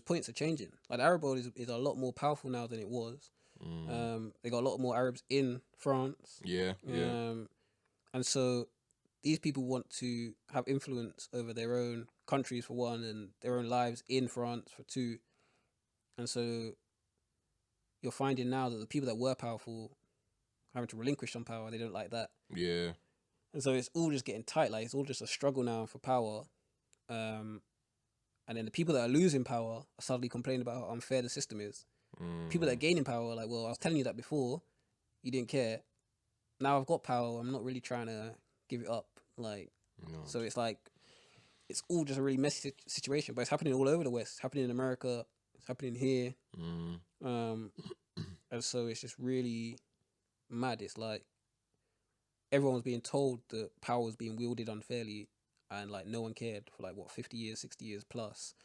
points are changing. Like the Arab world is a lot more powerful now than it was. They got a lot more Arabs in France. Yeah. And so these people want to have influence over their own countries for one, and their own lives in France for two. And so you're finding now that the people that were powerful having to relinquish some power. They don't like that. Yeah. And so it's all just getting tight. Like it's all just a struggle now for power. And then the people that are losing power are suddenly complaining about how unfair the system is. People that are gaining power are like, well, I was telling you that before, you didn't care. Now I've got power, I'm not really trying to give it up. Like, so it's like, it's all just a really messy situation. But it's happening all over the West. It's happening in America. It's happening here. And so it's just really mad. It's like everyone was being told that power was being wielded unfairly, and like no one cared for like 50 years, 60 years plus.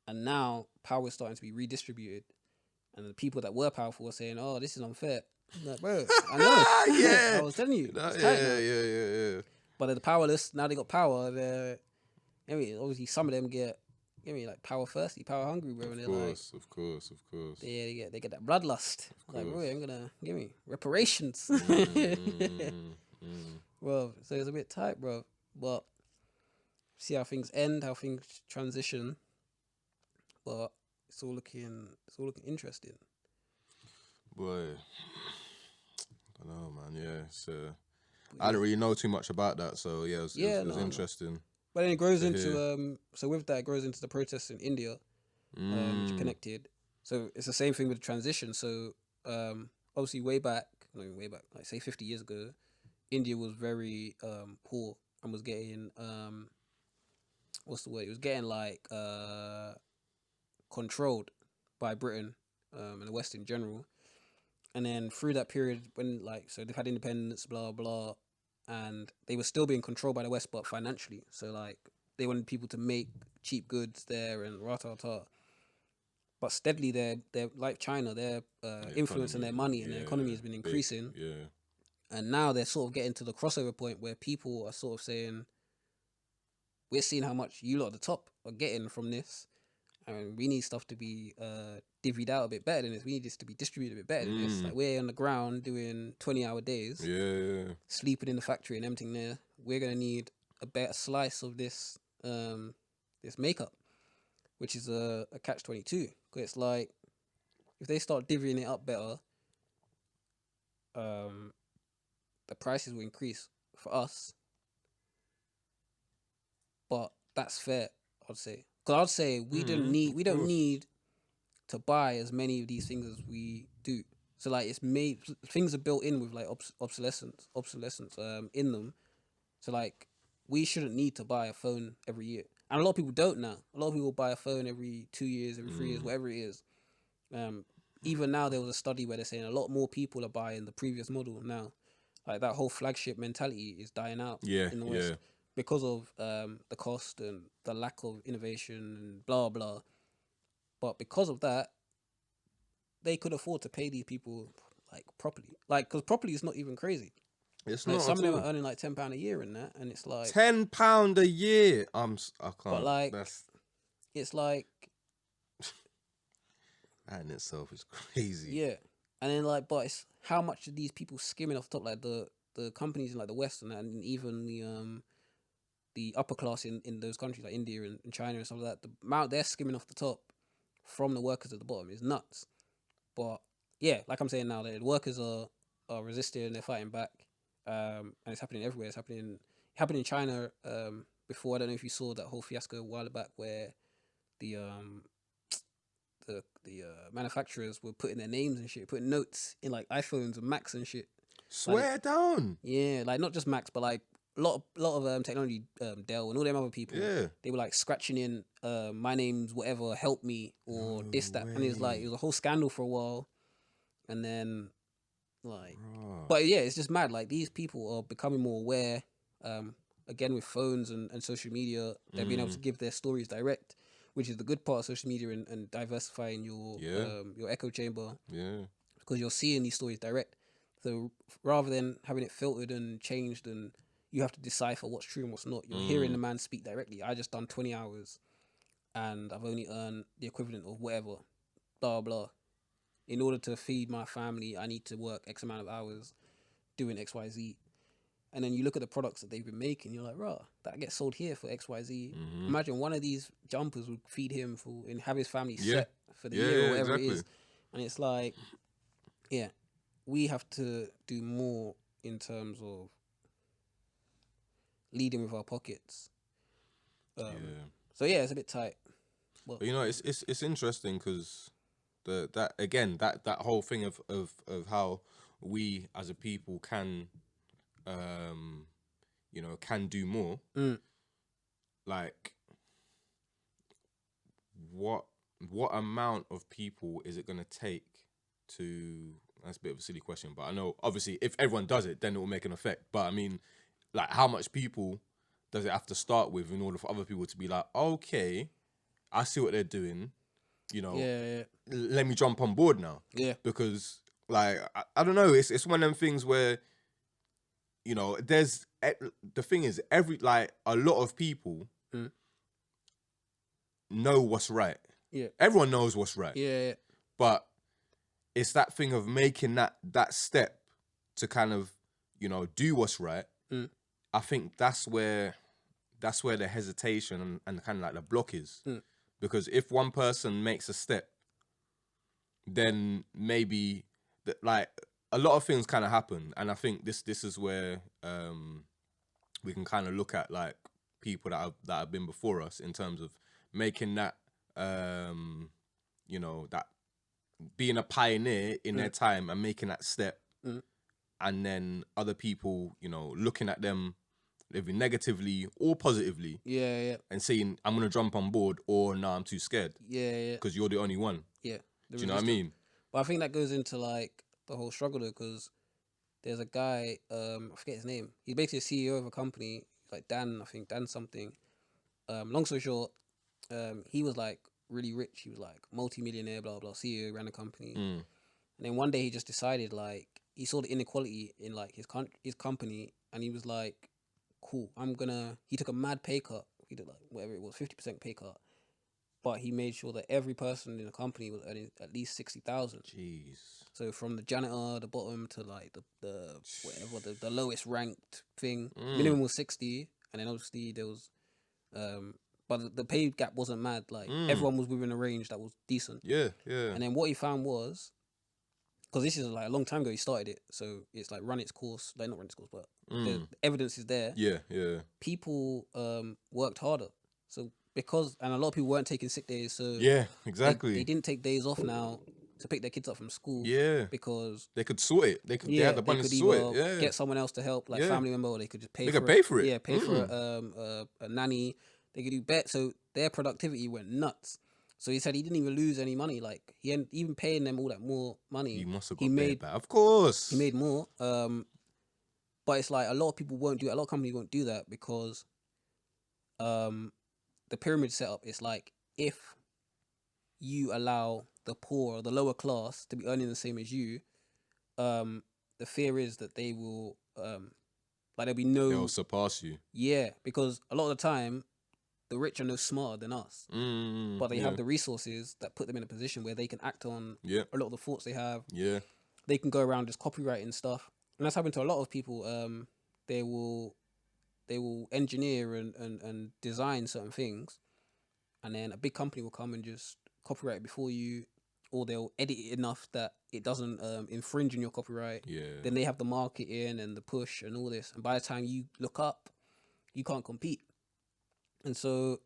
And now power is starting to be redistributed, and the people that were powerful are saying, "Oh, this is unfair." I'm like, bro, I know. Yeah, I was telling you. Yeah. But they're powerless now. They got power. They're, obviously some of them get, like power thirsty, power hungry, bro. And Of course. Yeah, they get that bloodlust. Like, bro, I'm gonna give me reparations. Well, so it's a bit tight, bro. But see how things end, how things transition. But it's all looking interesting. Boy, I don't know, man. Yeah, it's, I don't really know too much about that, so yeah, it was interesting. But then it grows into so with that it grows into the protests in India, which are connected. So it's the same thing with the transition. So obviously way back, like say 50 years ago, India was very poor and was getting what's the word? It was getting like controlled by Britain and the West in general. And then through that period when so they've had independence, blah blah, and they were still being controlled by the West, but financially. So like they wanted people to make cheap goods there and rah-ta-ta. But steadily they're like China, their influence and their money and their economy has been increasing. And now they're sort of getting to the crossover point where people are sort of saying, we're seeing how much you lot at the top are getting from this, And we need stuff to be divvied out a bit better than this. We need this to be distributed a bit better than this. Like we're on the ground doing 20-hour days, sleeping in the factory and everything there. We're gonna need a better slice of this this makeup, which is a catch-22. Because it's like if they start divvying it up better, the prices will increase for us. But that's fair, I'd say. Because I'd say we don't need to buy as many of these things as we do. So like it's made, things are built in with like obsolescence in them. So like we shouldn't need to buy a phone every year, and a lot of people don't now. A lot of people buy a phone every 2 years, every 3 years, whatever it is. Even now there was a study where they're saying a lot more people are buying the previous model now. Like that whole flagship mentality is dying out in the West because of the cost and the lack of innovation and blah blah. But because of that, they could afford to pay these people like properly. Like, because properly is not even crazy. It's like, not. Some of them are earning like £10 a year in that, and it's like £10 a year. I can't. But like, it's like that in itself is crazy. Yeah, and then like, but it's how much are these people skimming off the top? Like the companies in like the West and that, and even the upper class in those countries like India and China and stuff like that. The amount they're skimming off the top from the workers at the bottom is nuts. But yeah, like I'm saying now, the workers are resisting, they're fighting back, and it's happening everywhere. It happened in China before. I don't know if you saw that whole fiasco a while back where the manufacturers were putting their names and shit, putting notes in like iPhones and Macs and shit. Swear down. Yeah, like not just Macs, but like a lot of technology, Dell and all them other people. Yeah. They were like scratching in, my name's whatever, help me, or this, that. And it was a whole scandal for a while. And then like, but yeah, it's just mad. Like these people are becoming more aware, again with phones and social media, they're being able to give their stories direct, which is the good part of social media and diversifying your echo chamber. Yeah. Because you're seeing these stories direct. So rather than having it filtered and changed and you have to decipher what's true and what's not, you're hearing the man speak directly. I just done 20 hours and I've only earned the equivalent of whatever, blah, blah. In order to feed my family, I need to work X amount of hours doing X, Y, Z. And then you look at the products that they've been making, you're like, rah, that gets sold here for X, Y, Z. Imagine one of these jumpers would feed him and have his family set for the year or whatever it is. And it's like, yeah, we have to do more in terms of leading with our pockets. So yeah, it's a bit tight. But you know, it's interesting because that whole thing of how we as a people can can do more. Like what amount of people is it gonna take to? That's a bit of a silly question, but I know obviously if everyone does it, then it will make an effect. But I mean, like, how much people does it have to start with in order for other people to be like, okay, I see what they're doing, let me jump on board now. Yeah. Because like I don't know, it's one of them things where, there's the thing is a lot of people know what's right. Yeah. Everyone knows what's right. Yeah. But it's that thing of making that step to kind of, do what's right. I think that's where the hesitation and kind of like the block is. Because if one person makes a step, then maybe like a lot of things kind of happen. And I think this is where we can kind of look at like people that have been before us in terms of making that, that being a pioneer in their time and making that step. And then other people, looking at them either negatively or positively. Yeah. And saying, I'm going to jump on board, or no, I'm too scared. Yeah. Because you're the only one. Yeah. Do you know what I mean? But I think that goes into like the whole struggle though, because there's a guy, I forget his name. He's basically a CEO of a company, like Dan something. Long story short, he was like really rich. He was like multi-millionaire, blah, blah, CEO, ran a company. And then one day he just decided, like, he saw the inequality in like his company, and he was like, cool, he took a mad pay cut. He did like whatever it was, 50% pay cut. but he made sure that every person in the company was earning at least 60,000. Jeez. So from the janitor, the bottom to like the whatever the lowest ranked thing, minimum was 60, and then obviously there was, but the pay gap wasn't mad. Like everyone was within a range that was decent. Yeah, yeah. And then what he found was, because this is like a long time ago he started it, so it's like run its course, like not run its course, but the evidence is there. Yeah, yeah. People worked harder, so because, and a lot of people weren't taking sick days, so Yeah, exactly. they didn't take days off now to pick their kids up from school. Yeah. Because they could sort it. They had the money to sort it. Yeah. Get someone else to help, like family member, or they could just pay. They for could pay for it. Yeah, pay for a nanny. They could do better. So their productivity went nuts. So he said he didn't even lose any money. Like even paying them all that more money. He must have got paid back. Of course. He made more. But it's like a lot of people won't do it. A lot of companies won't do that because the pyramid setup is like, if you allow the poor or the lower class to be earning the same as you, the fear is that they will like there'll be no, they'll surpass you. Yeah, because a lot of the time the rich are no smarter than us, but they have the resources that put them in a position where they can act on a lot of the thoughts they have. Yeah, they can go around just copywriting stuff, and that's happened to a lot of people. They will engineer and design certain things, and then a big company will come and just copyright it before you, or they'll edit it enough that it doesn't infringe on your copyright. Yeah. Then they have the marketing and the push and all this, and by the time you look up, you can't compete. And so,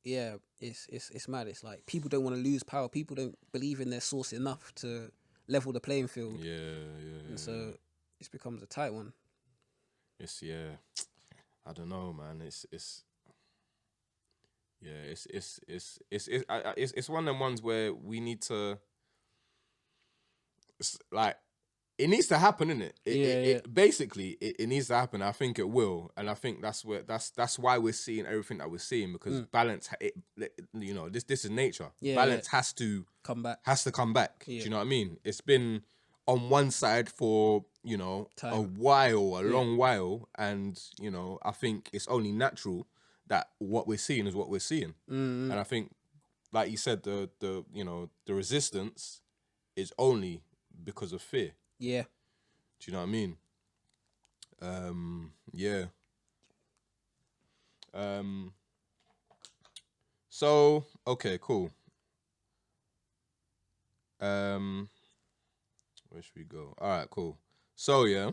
yeah, it's mad. It's like people don't want to lose power. People don't believe in their source enough to level the playing field. Yeah, yeah. And so it becomes a tight one. It's I don't know, man. It's one of them ones where we need to, like, it needs to happen, innit? Basically, it needs to happen. I think it will, and I think that's why we're seeing everything that we're seeing, because balance. This is nature. Balance has to come back. Do you know what I mean? It's been on one side for a while, a long while, and I think it's only natural that what we're seeing is what we're seeing. And I think, like you said, the resistance is only because of fear. Yeah. Do you know what I mean? Yeah. So, okay, cool. Where should we go? All right, cool. So, yeah.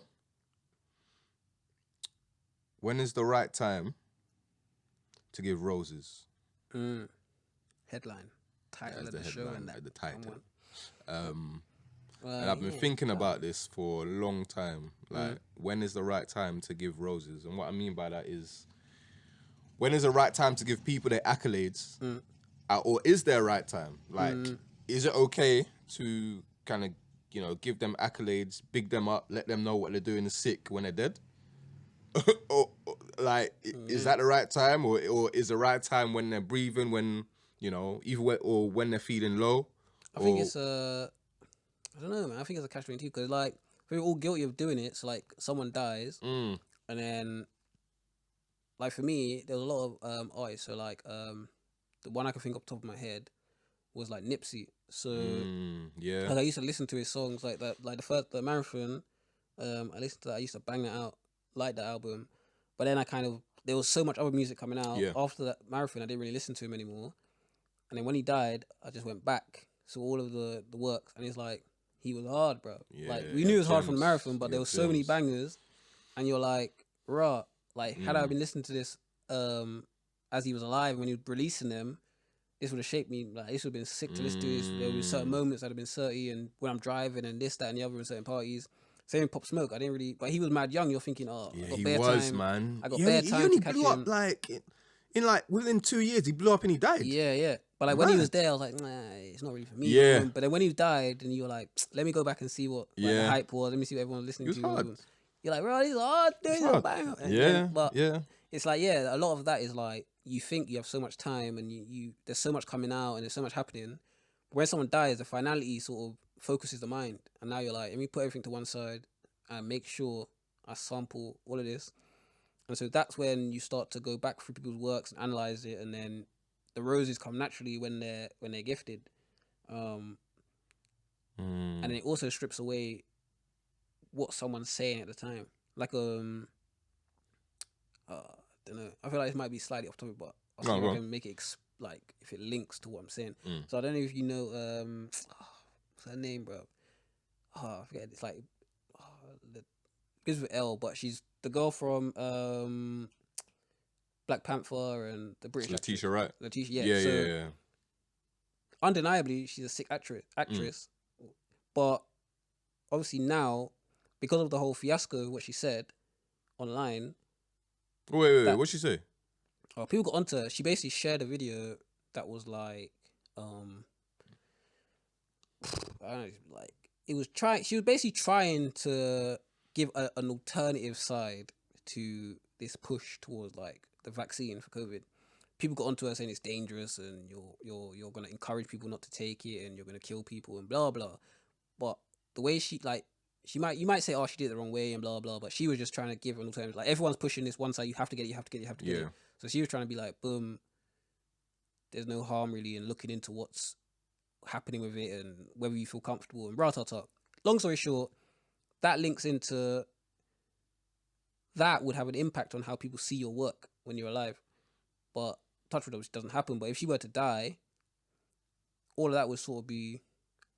When is the right time to give roses? Headline. Title of the show and that. The title. And I've been thinking about this for a long time. Like, when is the right time to give roses? And what I mean by that is, when is the right time to give people their accolades? Or is there a right time? Like, is it okay to kind of, give them accolades, big them up, let them know what they're doing is sick when they're dead? or is that the right time? Or is the right time when they're breathing, when, or when they're feeling low? I think it's I don't know, man. I think it's a catch-22 because, like, we're all guilty of doing it. So, like, someone dies, and then, like, for me, there was a lot of artists. So, like, the one I can think off the top of my head was like Nipsey. So, yeah, like, I used to listen to his songs, like that, like the Marathon. I listened to that. I used to bang that out, like that album. But then there was so much other music coming out after that Marathon. I didn't really listen to him anymore. And then when he died, I just went back, saw all of the works, and it's like, he was hard, bro. Yeah, like, we knew it was hard from the Marathon, but there was so many bangers, and you're like, rah. Like, had I been listening to this as he was alive, when he was releasing them, this would have shaped me. Like, this would have been sick to listen to this. There were certain moments I'd have been 30, and when I'm driving, and this, that, and the other in certain parties. Same with Pop Smoke. I didn't really, but he was mad young. You're thinking, I got bare time. Man. I got bare time to catch him. Up, like, in like within 2 years, he blew up and he died. Yeah. But like when he was there, I was like, nah, it's not really for me. Yeah. But then when he died, and you were like, let me go back and see what the hype was. Let me see what everyone was listening to. Hard. You're like, bro, these are hard. But it's like, a lot of that is like, you think you have so much time, and you there's so much coming out, and there's so much happening. But when someone dies, the finality sort of focuses the mind, and now you're like, let me put everything to one side and make sure I sample all of this. And so that's when you start to go back through people's works and analyze it, and then the roses come naturally when they're gifted, and it also strips away what someone's saying at the time. Like don't know. I feel like this might be slightly off topic, but I'll see if I can make it like if it links to what I'm saying. So I don't know if you know what's her name, bro? I forget. It's like it begins with L, but she's the girl from Black Panther and the British Letitia, right? Letitia, yeah. So Yeah. undeniably, she's a sick actress, but obviously now, because of the whole fiasco, what she said online. Wait. What'd she say? People got onto her. She basically shared a video that was like, I don't know, like it was trying. She was basically trying to give an alternative side to this push towards like the vaccine for COVID. People got onto her saying it's dangerous and you're gonna encourage people not to take it and you're gonna kill people and blah blah. But the way you might say, oh, she did it the wrong way and blah blah, but she was just trying to give an alternative. Like everyone's pushing this one side, you have to get it. So she was trying to be like, boom, there's no harm really in looking into what's happening with it and whether you feel comfortable and rah ta ta. Long story short, that links into that would have an impact on how people see your work when you're alive. But touch wood, which doesn't happen. But if she were to die, all of that would sort of be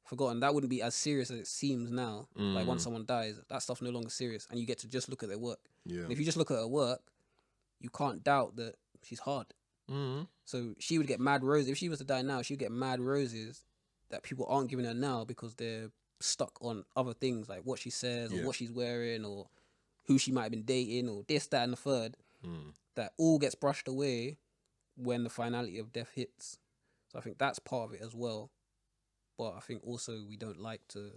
forgotten. That wouldn't be as serious as it seems now. Like once someone dies, that stuff's no longer serious, and you get to just look at their work. Yeah. And if you just look at her work, you can't doubt that she's hard. So she would get mad roses. If she was to die now, she'd get mad roses that people aren't giving her now because they're stuck on other things like what she says or what she's wearing or who she might have been dating or this, that, and the third. That all gets brushed away when the finality of death hits. So I think that's part of it as well. But I think also we don't like to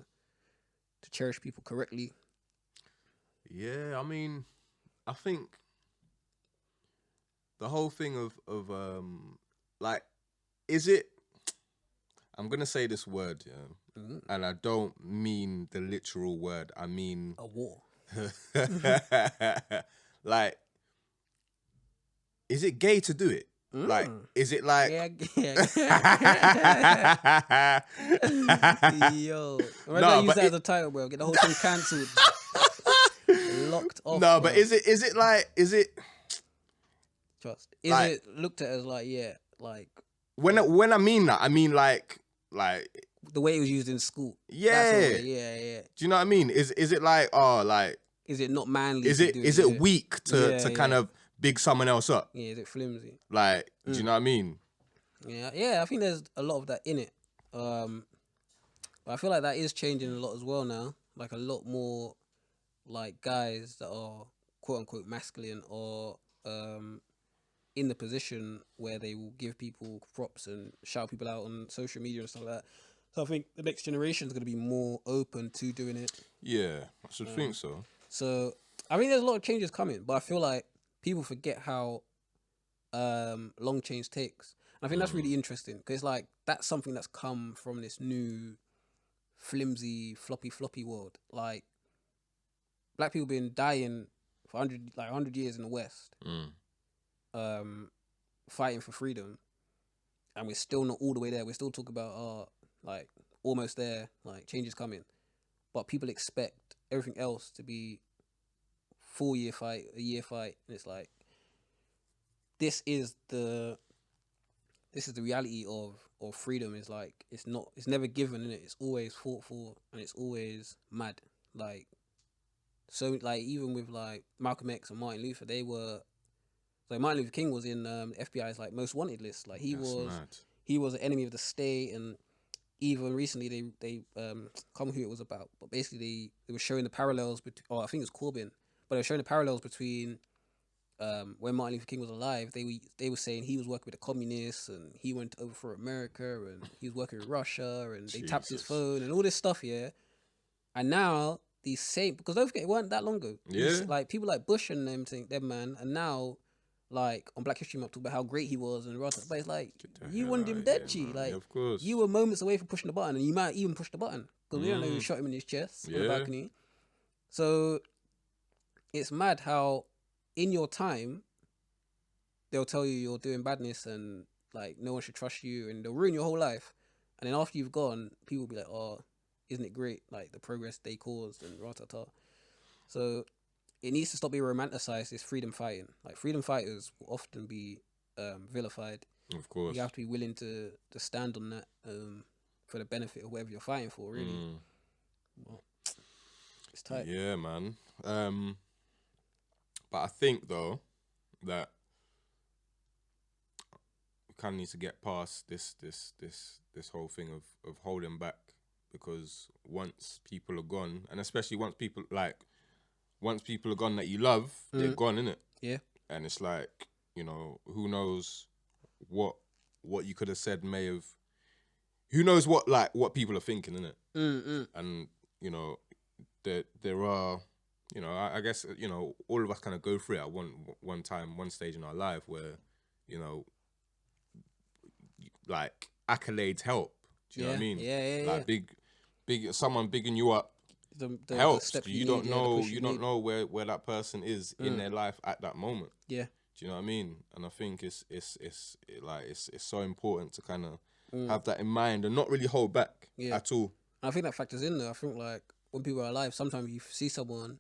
cherish people correctly. Yeah, I mean, I think the whole thing of like, is it? I'm gonna say this word, and I don't mean the literal word. I mean a war. Like, is it gay to do it? Like, is it like? Yo, no, use that as a title, bro. Get the whole thing cancelled, locked off. No, bro. but is it like? Is it? Trust. Is like, it looked at as like like when I mean that, I mean like the way it was used in school. Yeah. Yeah. Do you know what I mean? Is it like like? Is it not manly? Is it weak to kind of big someone else up? Yeah, is it flimsy? Like, do you know what I mean? Yeah. I think there's a lot of that in it. But I feel like that is changing a lot as well now. Like a lot more, like guys that are quote unquote masculine or in the position where they will give people props and shout people out on social media and stuff like that. So I think the next generation is going to be more open to doing it. Yeah, I should think so. So I think there's a lot of changes coming, but I feel like people forget how long change takes. And I think that's really interesting because like that's something that's come from this new flimsy floppy world. Like black people been dying for 100 years in the West, fighting for freedom, and we're still not all the way there. We're still talking about like almost there, like change is coming, but people expect everything else to be 4-year fight, a year fight, and it's like this is the reality of freedom. Is like it's never given, innit? It's always fought for, and it's always mad. Like so, like even with like Malcolm X and Martin Luther, they were like Martin Luther King was in FBI's like most wanted list. Like he was an enemy of the state, and even recently they can't remember who it was about, but basically they were showing the parallels between. Oh, I think it was Corbyn, but they were showing the parallels between. When Martin Luther King was alive, they were saying he was working with the communists and he went to overthrow America and he was working with Russia and they tapped his phone and all this stuff, yeah. And now these same, because don't forget it weren't that long ago. Like people like Bush and them man, and now like on Black History Month talk about how great he was and but it's like you wanted him dead, G. Like of course. You were moments away from pushing the button, and you might even push the button because we don't know who shot him in his chest on the balcony. So it's mad how in your time they'll tell you you're doing badness and like no one should trust you, and they'll ruin your whole life. And then after you've gone, people will be like, oh, isn't it great? Like the progress they caused and ratata. So it needs to stop being romanticized. This freedom fighting. Like freedom fighters will often be vilified. Of course. You have to be willing to stand on that for the benefit of whatever you're fighting for. Really. Well, it's tight. Yeah, man. But I think though that we kind of need to get past this whole thing of holding back, because once people are gone, and especially once people are gone that you love, they're gone, innit? Yeah. And it's like, you know, who knows what you could have said may have. Who knows what people are thinking, innit? And you know, there are, you know, I guess, you know, all of us kind of go through it at one time, one stage in our life where, you know, like accolades help. Do you know what I mean? Like big someone bigging you up helps. You don't know where that person is in their life at that moment. Yeah. Do you know what I mean? And I think it's so important to kind of have that in mind and not really hold back at all. I think that factors in there. I think like when people are alive, sometimes you see someone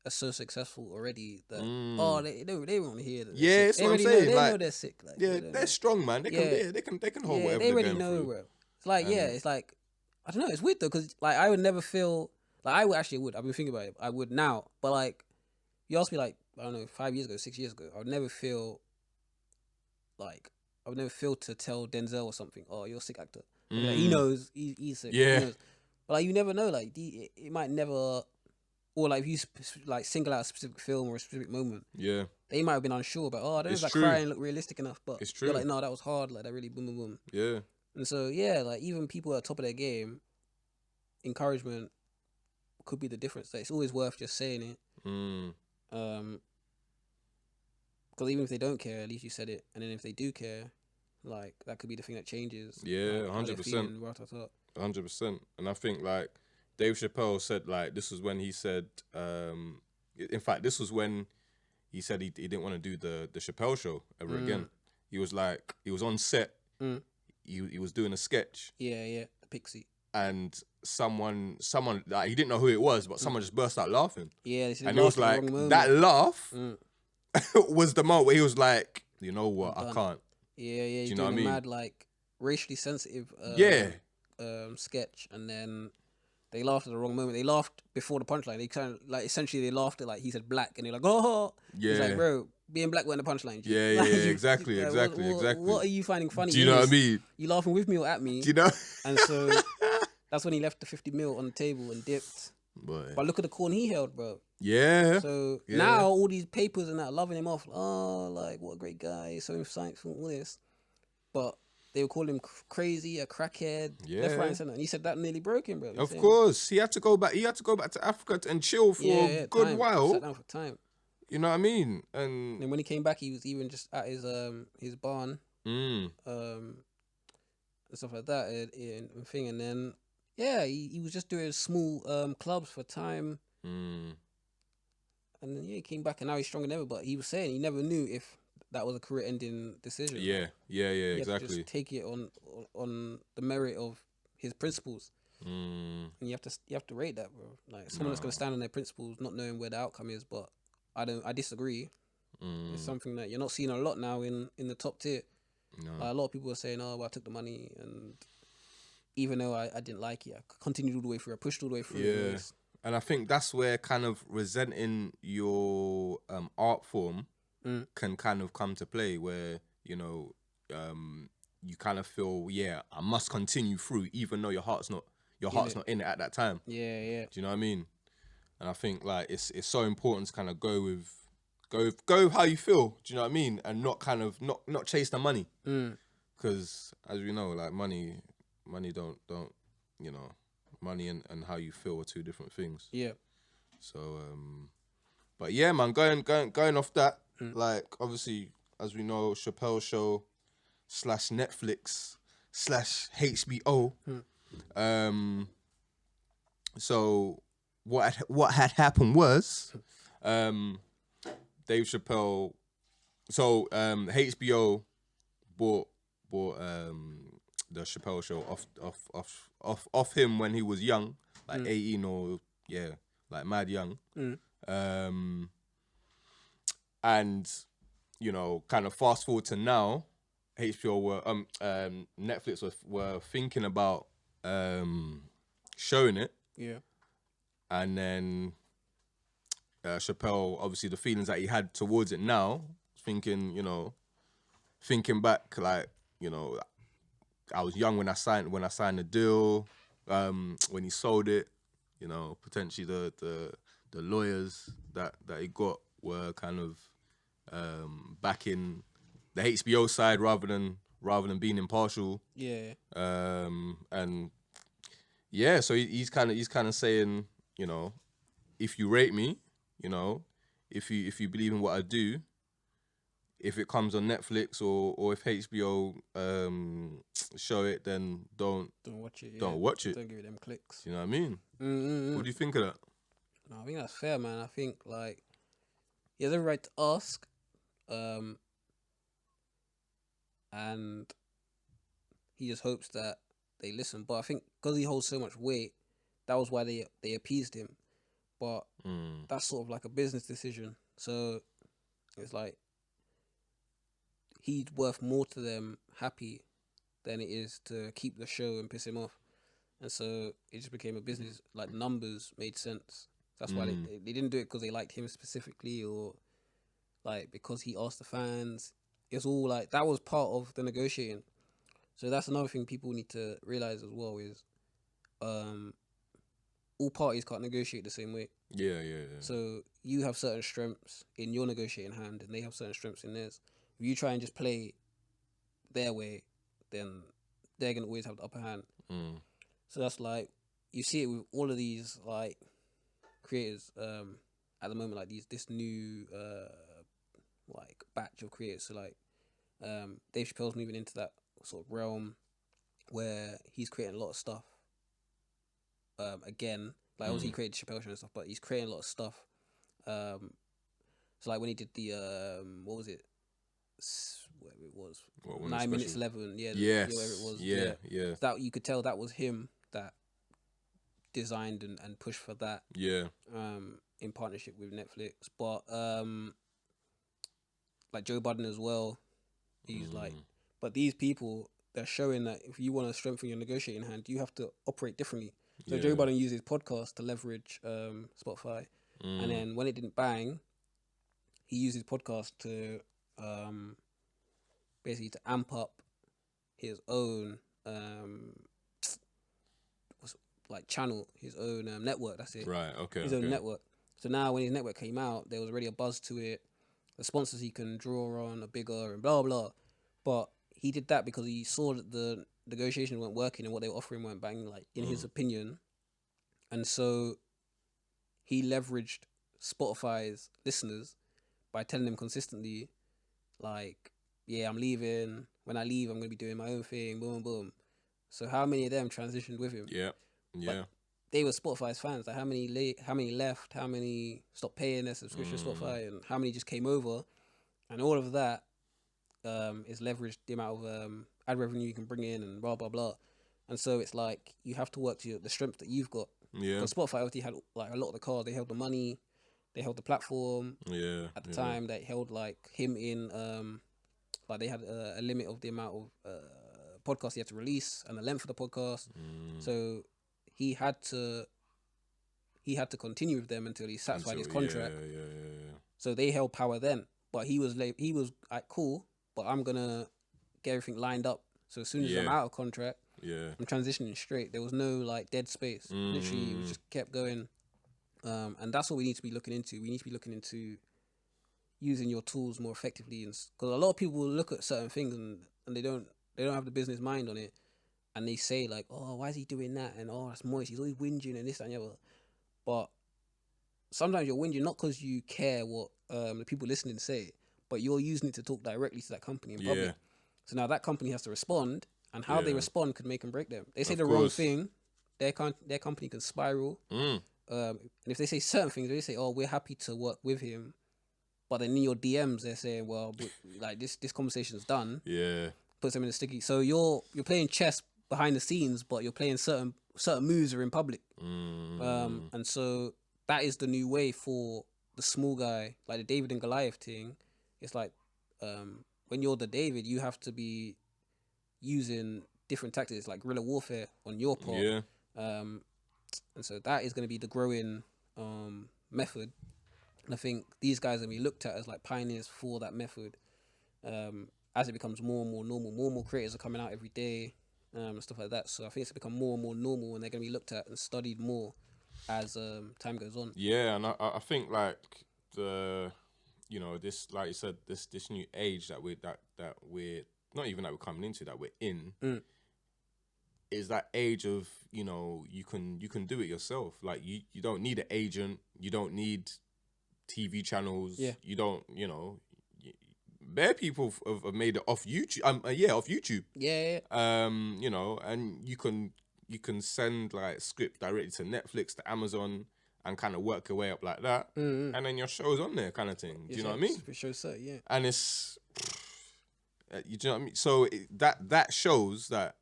that's so successful already that they want to hear that. Yeah, that's what I'm saying. They like, know they're sick. Like, they're strong, man. They can hold whatever they they're already going know, through. bro. It's like it's like I don't know. It's weird though, because like I would never feel like I would actually would. I've been thinking about it. I would now, but like you asked me like I don't know 5 years ago, 6 years ago, I would never feel to tell Denzel or something. Oh, you're a sick actor. Like, he knows he's sick. Yeah. He knows. But like you never know. Like it might never. Or like if you like single out a specific film or a specific moment, they might have been unsure about. Oh, I don't know if that crying looked realistic enough, but it's true. You're like, no, that was hard. Like that really boom, boom, boom. Yeah. And so like even people at the top of their game, encouragement could be the difference. Like, it's always worth just saying it. Because even if they don't care, at least you said it. And then if they do care, like that could be the thing that changes. Yeah, 100%. 100%. And I think like Dave Chappelle said, like, this was when he said, in fact, this was when he said he didn't want to do the Chappelle show ever again. He was like, he was on set, he was doing a sketch. Yeah, the Pixie. And someone, like, he didn't know who it was, but someone just burst out laughing. Yeah, and it was like, that laugh was the moment where he was like, you know what, I can't. Yeah, do you know what I mean? Mad, like, racially sensitive sketch, and then they laughed at the wrong moment. They laughed before the punchline. They kind of like essentially they laughed at like he said black, and they're like, oh, It's like, bro, being black wasn't the punchline. Yeah, like, exactly. What are you finding funny? Do you know what I mean? You laughing with me or at me? Do you know? And so that's when he left the 50 mil on the table and dipped. Boy. But look at the corn he held, bro. Yeah. So now all these papers and that loving him off. Oh, like what a great guy, so insightful, all this. But they would call him crazy, a crackhead, left, right, and center. And he said that nearly broke him, bro. Of course, he had to go back. He had to go back to Africa and chill for a good while. Sat down for time. You know what I mean? And when he came back, he was even just at his barn, and stuff like that, and thing. And then he was just doing small clubs for time. And then he came back, and now he's stronger than ever. But he was saying he never knew if that was a career-ending decision. Yeah, exactly. Just take it on the merit of his principles, and you have to rate that, bro. Like someone that's gonna stand on their principles, not knowing where the outcome is. But I disagree. It's something that you're not seeing a lot now in the top tier. No. Like, a lot of people are saying, "Oh, well, I took the money, and even though I didn't like it, I continued all the way through. I pushed all the way through." Yeah, and I think that's where kind of resenting your art form can kind of come to play, where you know you kind of feel I must continue through even though your heart's not in it at that time. Do you know what I mean? And I think like it's so important to kind of go with how you feel. Do you know what I mean? And not kind of not chase the money, because as we know, like money don't you know, money and how you feel are two different things. Yeah. So but yeah, man, going off that. Like, obviously, as we know, Chappelle Show / Netflix / HBO. So what had happened was, Dave Chappelle. So HBO bought the Chappelle show off him when he was young, like 18 or like mad young. And you know, kind of fast forward to now, HBO Netflix were thinking about showing it. Yeah. And then Chappelle, obviously the feelings that he had towards it now, thinking back, like, you know, I was young when I signed the deal, when he sold it, you know, potentially the lawyers that he got were kind of backing the HBO side rather than being impartial. Yeah. And yeah, so he's kind of saying, you know, if you rate me, you know, if you believe in what I do, if it comes on Netflix or if HBO show it, then don't watch it. Yeah. Don't watch it. Don't give it them clicks. You know what I mean? What do you think of that? No, I think that's fair, man. I think like he has every right to ask, and he just hopes that they listen. But I think because he holds so much weight, that was why they appeased him. But that's sort of like a business decision. So it's like he's worth more to them happy than it is to keep the show and piss him off. And so it just became a business. Like numbers made sense. That's why they didn't do it because they liked him specifically or like because he asked the fans. It's all like that was part of the negotiating. So that's another thing people need to realize as well is all parties can't negotiate the same way. Yeah. So you have certain strengths in your negotiating hand and they have certain strengths in theirs. If you try and just play their way, then they're going to always have the upper hand. So that's like, you see it with all of these like creators at the moment, like this new like batch of creators. So like Dave Chappelle's moving into that sort of realm where he's creating a lot of stuff. Again, like obviously he created Chappelle Show and stuff, but he's creating a lot of stuff. So like when he did the what was it? Whatever it was, 9 minutes 11. Yeah, yes, whatever it was. Yeah. That you could tell that was him that designed and pushed for that. Yeah. In partnership with Netflix, but like Joe Budden as well. He's like, but these people, they're showing that if you want to strengthen your negotiating hand, you have to operate differently. So Joe Budden uses podcast to leverage Spotify, and then when it didn't bang, he used his podcast to basically to amp up his own like channel, his own network. That's it. Right. Okay. His own network. So now when his network came out, there was already a buzz to it. The sponsors he can draw on are bigger and blah blah. But he did that because he saw that the negotiations weren't working and what they were offering weren't banging, like in his opinion. And so he leveraged Spotify's listeners by telling them consistently, like, yeah, I'm leaving. When I leave, I'm going to be doing my own thing, boom, boom. So how many of them transitioned with him? Yeah. But they were Spotify's fans. Like how many left? How many stopped paying their subscription to Spotify? And how many just came over? And all of that is leveraged the amount of ad revenue you can bring in and blah, blah, blah. And so it's like you have to work to the strength that you've got. Yeah. Because Spotify obviously had like a lot of the cars. They held the money. They held the platform. Yeah. At the time, they held like him in like they had a limit of the amount of podcasts he had to release and the length of the podcast. So he had to continue with them until he satisfied his contract. Yeah. So they held power then, but he was like cool, but I'm gonna get everything lined up. So as soon as I'm out of contract, I'm transitioning straight. There was no like dead space. Literally, it just kept going. And that's what we need to be looking into. We need to be looking into using your tools more effectively, because a lot of people will look at certain things and they don't have the business mind on it, and they say like, oh, why is he doing that? And oh, that's moist. He's always whinging and this and the other. But sometimes you're whinging not because you care what the people listening say, but you're using it to talk directly to that company in public. So now that company has to respond, and how they respond could make and break them. They say the wrong thing, their company can spiral. And if they say certain things, they say, oh, we're happy to work with him. But then in your DMs, they're saying, well, like this conversation's done. Yeah. puts them in a sticky. So you're playing chess behind the scenes, but you're playing certain moves are in public. And so that is the new way for the small guy, like the David and Goliath thing. It's like when you're the David, you have to be using different tactics, like guerrilla warfare on your part. Yeah. And so that is going to be the growing method. And I think these guys are going to be looked at as like pioneers for that method. As it becomes more and more normal, more and more creators are coming out every day, and stuff like that. So I think it's become more and more normal, and they're going to be looked at and studied more as time goes on. Yeah, and I think like this, like you said, this new age that we're not even that we're coming into, that we're in, is that age of, you can do it yourself. Like you don't need an agent, you don't need TV channels, you don't, bare people have made it off YouTube. Off YouTube. Yeah. And you can send like script directly to Netflix, to Amazon, and kind of work your way up like that, and then your show's on there, kind of thing. Do you know what I mean? For sure, so yeah. And it's, you know what I mean. So that shows that,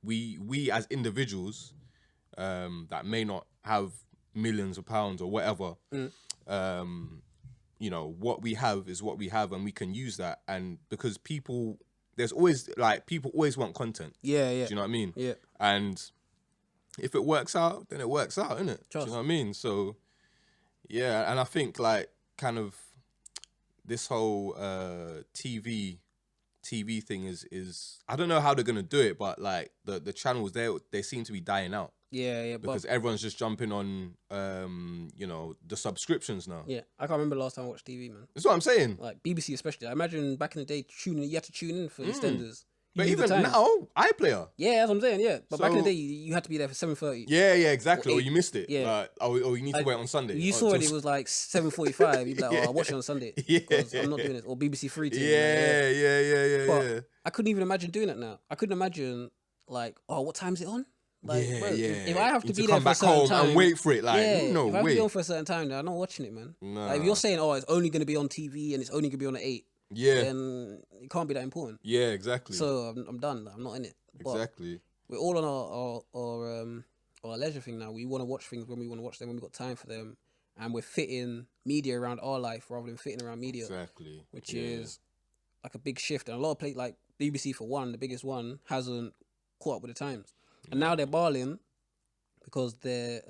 we as individuals, that may not have millions of pounds or whatever, what we have is what we have, and we can use that. And because people always want content. Yeah. Do you know what I mean? Yeah. And if it works out, then it works out, innit? Do you know what I mean? So, yeah, and I think like kind of this whole TV thing is I don't know how they're gonna do it, but like the channels they seem to be dying out. Yeah. Because everyone's just jumping on, the subscriptions now. Yeah, I can't remember the last time I watched TV, man. That's what I'm saying. Like BBC especially. I imagine back in the day, you had to tune in for EastEnders. But even now, iPlayer. Yeah, that's what I'm saying. Yeah, but back in the day, you had to be there for 7:30. Yeah, exactly. Or you missed it. Yeah. Or you need to wait on Sunday. You saw it was like 7:45. You'd be like, I'll watch it on Sunday. Because I'm not doing it. Or BBC Three. Yeah. But I couldn't even imagine doing it now. I couldn't imagine like, what time is it on? Like, bro, if I have to be there for a certain time and wait for it, like, no if I have way. to be on for a certain time, then I'm not watching it, man. Nah. Like, if you're saying, it's only going to be on TV and it's only going to be on at 8, then it can't be that important. Yeah, exactly. So I'm done. I'm not in it. But exactly. we're all on our leisure thing now. We want to watch things when we want to watch them, when we've got time for them, and we're fitting media around our life rather than fitting around media. Exactly. Which is like a big shift, and a lot of places, like BBC for one, the biggest one, hasn't caught up with the times, and now they're barling because their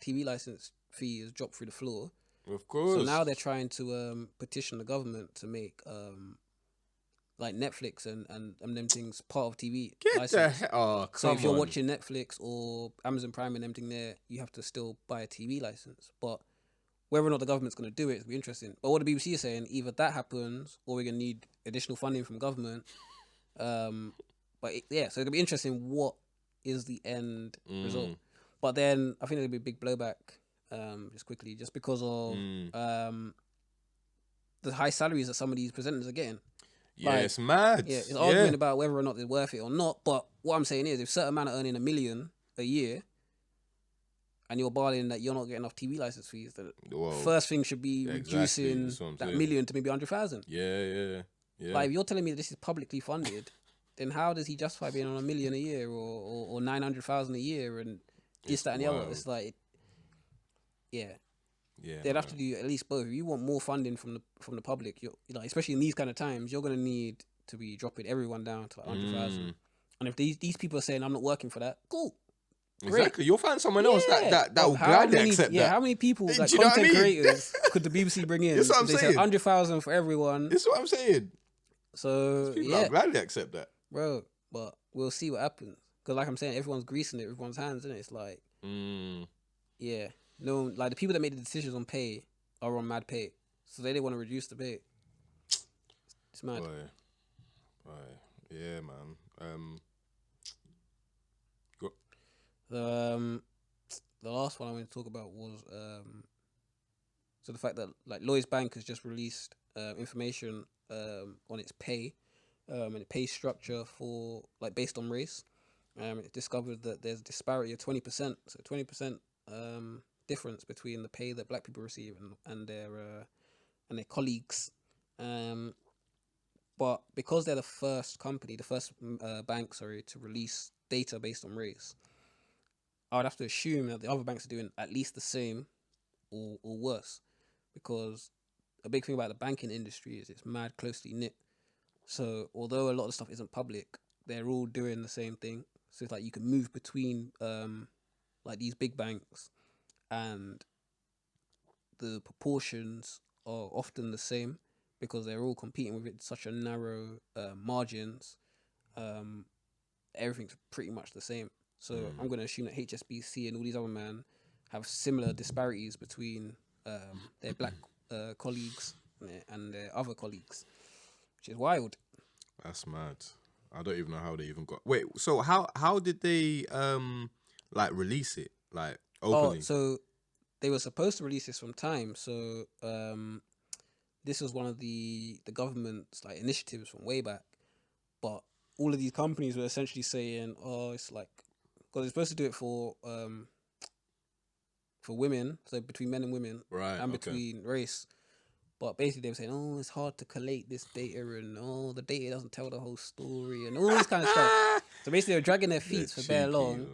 TV license fee is dropped through the floor. Of course. So now they're trying to petition the government to make like Netflix and them things part of TV license. So if you're watching Netflix or Amazon Prime and them thing there, you have to still buy a TV license. But whether or not the government's going to do it, it'll be interesting. But what the BBC is saying, either that happens or we're going to need additional funding from government. So it'll be interesting what is the end result. But then I think there'll be a big blowback just quickly, just because of the high salaries that some of these presenters are getting. Yeah, like, it's mad. Yeah, it's arguing about whether or not they're worth it or not. But what I'm saying is, if a certain man are earning $1 million a year, and you're barring that you're not getting enough TV license fees, the first thing should be reducing that $1 million to maybe 100,000. Yeah. Like, if you're telling me that this is publicly funded, then how does he justify being on $1 million a year or 900,000 a year and this, that, and the other? It's like, they'd have to do at least both. If you want more funding from the public, especially in these kind of times, you're gonna need to be dropping everyone down to like 100,000. And if these people are saying I'm not working for that, cool. Great. Exactly, you'll find someone else that will gladly accept that. Yeah, how many people, like content creators, could the BBC bring in? That's what I'm they saying. said 100,000 for everyone. That's what I'm saying. So people will gladly accept that, bro. But we'll see what happens. Because like I'm saying, everyone's greasing it, everyone's hands, isn't it? It's like, no, like the people that made the decisions on pay are on mad pay, so they want to reduce the pay. It's mad. Boy. Yeah, man. The last one I want to talk about was so the fact that like Lloyds Bank has just released information on its pay and its pay structure for like based on race. It discovered that there's a disparity of 20%, so 20% difference between the pay that black people receive and their colleagues. But because they're the first company, the first bank, sorry, to release data based on race, I would have to assume that the other banks are doing at least the same or worse. Because a big thing about the banking industry is it's mad closely knit. So although a lot of stuff isn't public, they're all doing the same thing. So it's like you can move between like these big banks, and the proportions are often the same because they're all competing with it such a narrow margins. Everything's pretty much the same. So I'm going to assume that HSBC and all these other men have similar disparities between their black colleagues and their other colleagues, which is wild. That's mad. I don't even know how they even got. Wait, so how did they like release it like openly? Oh, so they were supposed to release this from time. So this was one of the government's like initiatives from way back, but all of these companies were essentially saying, "Oh, it's like because they're supposed to do it for women, so between men and women, Right, and okay. between race." But basically, they were saying, "Oh, it's hard to collate this data, and oh, the data doesn't tell the whole story, and all this kind of stuff." So basically, they were dragging their feet for bare long,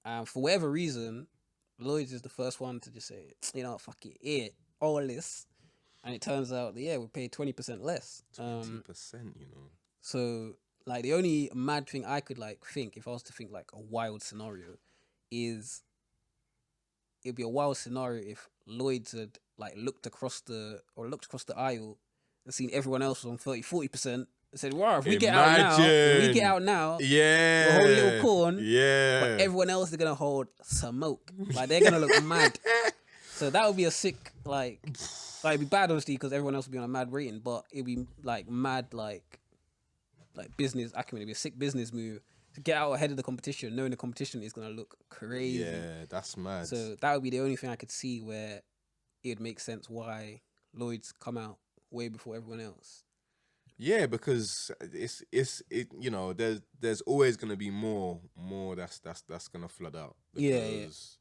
and for whatever reason, Lloyds is the first one to just say, "You know, fuck it, all this," and it turns out, that, we paid 20% less. 20%, you know. So like the only mad thing I could like think, if I was to think like a wild scenario, is it'd be a wild scenario if Lloyds had like looked across the aisle and seen everyone else was on 30-40% and said, "Wow, if we get out now, yeah, we'll hold a little corn, yeah, but everyone else is gonna hold smoke, like they're gonna look mad." So that would be a sick like it'd be bad obviously because everyone else would be on a mad rating, but it'd be like mad like business acumen. It'd be a sick business move to get out ahead of the competition, knowing the competition is gonna look crazy. Yeah, that's mad. So that would be the only thing I could see where it would make sense why Lloyd's come out way before everyone else. Yeah, because it's you know there's always gonna be more that's gonna flood out. Because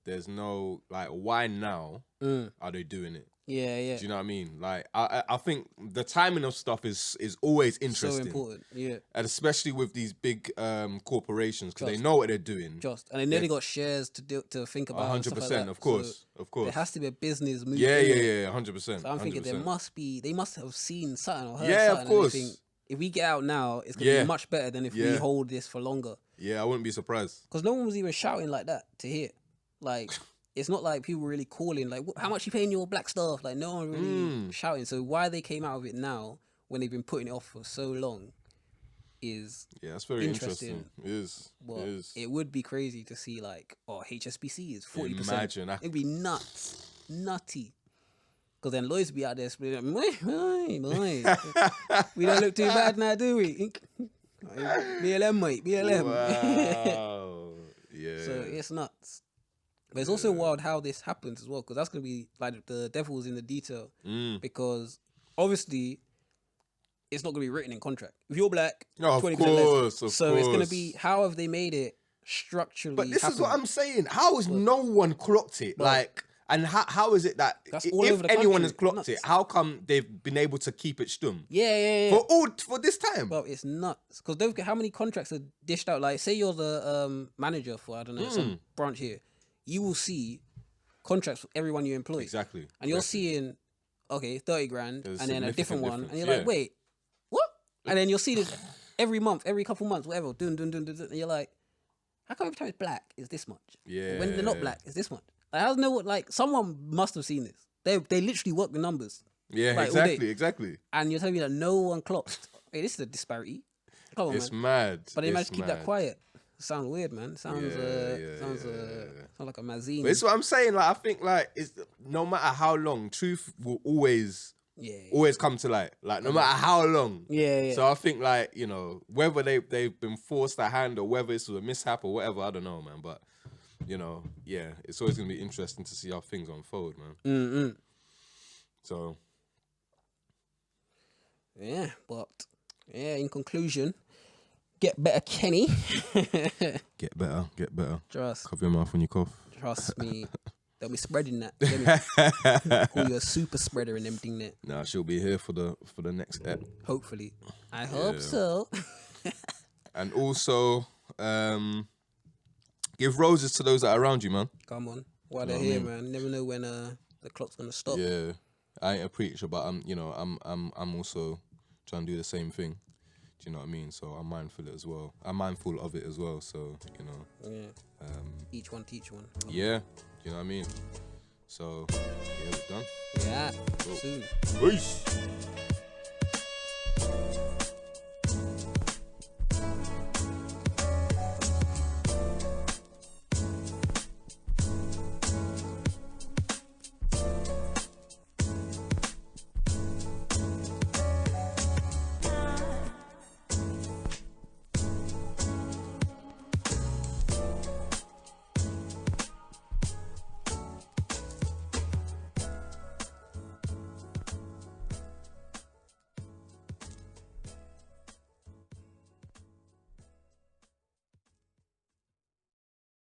there's no like why now are they doing it? Yeah. Do you know what I mean? Like I think the timing of stuff is always interesting. So important, yeah. And especially with these big corporations because they know what they're doing. And they nearly got shares to think about. 100%, of course, so of course. There has to be a business move. Yeah, 100%. So I'm thinking 100%. they must have seen something or heard Yeah, something. of course. And they think, if we get out now, it's gonna be much better than if we hold this for longer. Yeah, I wouldn't be surprised. Because no one was even shouting like that to hear. Like, it's not like people were really calling, like, how much you paying your black staff? Like, no one really shouting. So why they came out of it now, when they've been putting it off for so long, is that's very interesting. It is. Well, it would be crazy to see, like, HSBC is 40%. Imagine. It'd be nutty. Because then Lloyds would be out there splitting, boy. We don't look too bad now, do we? BLM, mate, BLM. Wow. Yeah. So it's nuts. But it's also wild how this happens as well, because that's going to be like the devil's in the detail. Because obviously, it's not going to be written in contract. If you're black, 20% less. So it's going to be, how have they made it structurally But this is what I'm saying. How has no one clocked it? Like, and how is it that if anyone has clocked it, how come they've been able to keep it stum? Yeah. For this time? Well, it's nuts. Because don't forget how many contracts are dished out. Like, say you're the manager for, I don't know, some branch here. You will see contracts for everyone you employ. Exactly. And you're seeing, 30 grand, There's and then a different one. difference. And you're like, wait, what? And then you'll see this every month, every couple months, whatever. Dun. And you're like, how come every time it's black, it's this much? Yeah. When they're not black, it's this much. Like, I don't know what, like, someone must have seen this. They literally work the numbers. Yeah, like, exactly. And you're telling me that no one clocked. Hey, this is a disparity. Come on, it's man. Mad. But they managed to keep that quiet. Sounds weird, man. Sounds like a mazine. But it's what I'm saying. Like, I think like it's no matter how long, truth will always come to light. Like no matter how long. Yeah. So I think like whether they've been forced to hand or whether it's a mishap or whatever, I don't know, man. But it's always gonna be interesting to see how things unfold, man. So in conclusion. Get better, Kenny. Get better. Trust. Cover your mouth when you cough. Trust me. They'll be spreading that. They call you a super spreader and everything there. Nah, she'll be here for the next ep. Hopefully. I hope so. And also, give roses to those that are around you, man. Come on. While they're here, man. You never know when the clock's gonna stop. Yeah. I ain't a preacher, but I'm also trying to do the same thing. Do you know what I mean? So I'm mindful of it as well. So, you know. Yeah. Each one teach one. Yeah. Do you know what I mean? So, yeah, we're done. Yeah. Cool. Soon. Peace.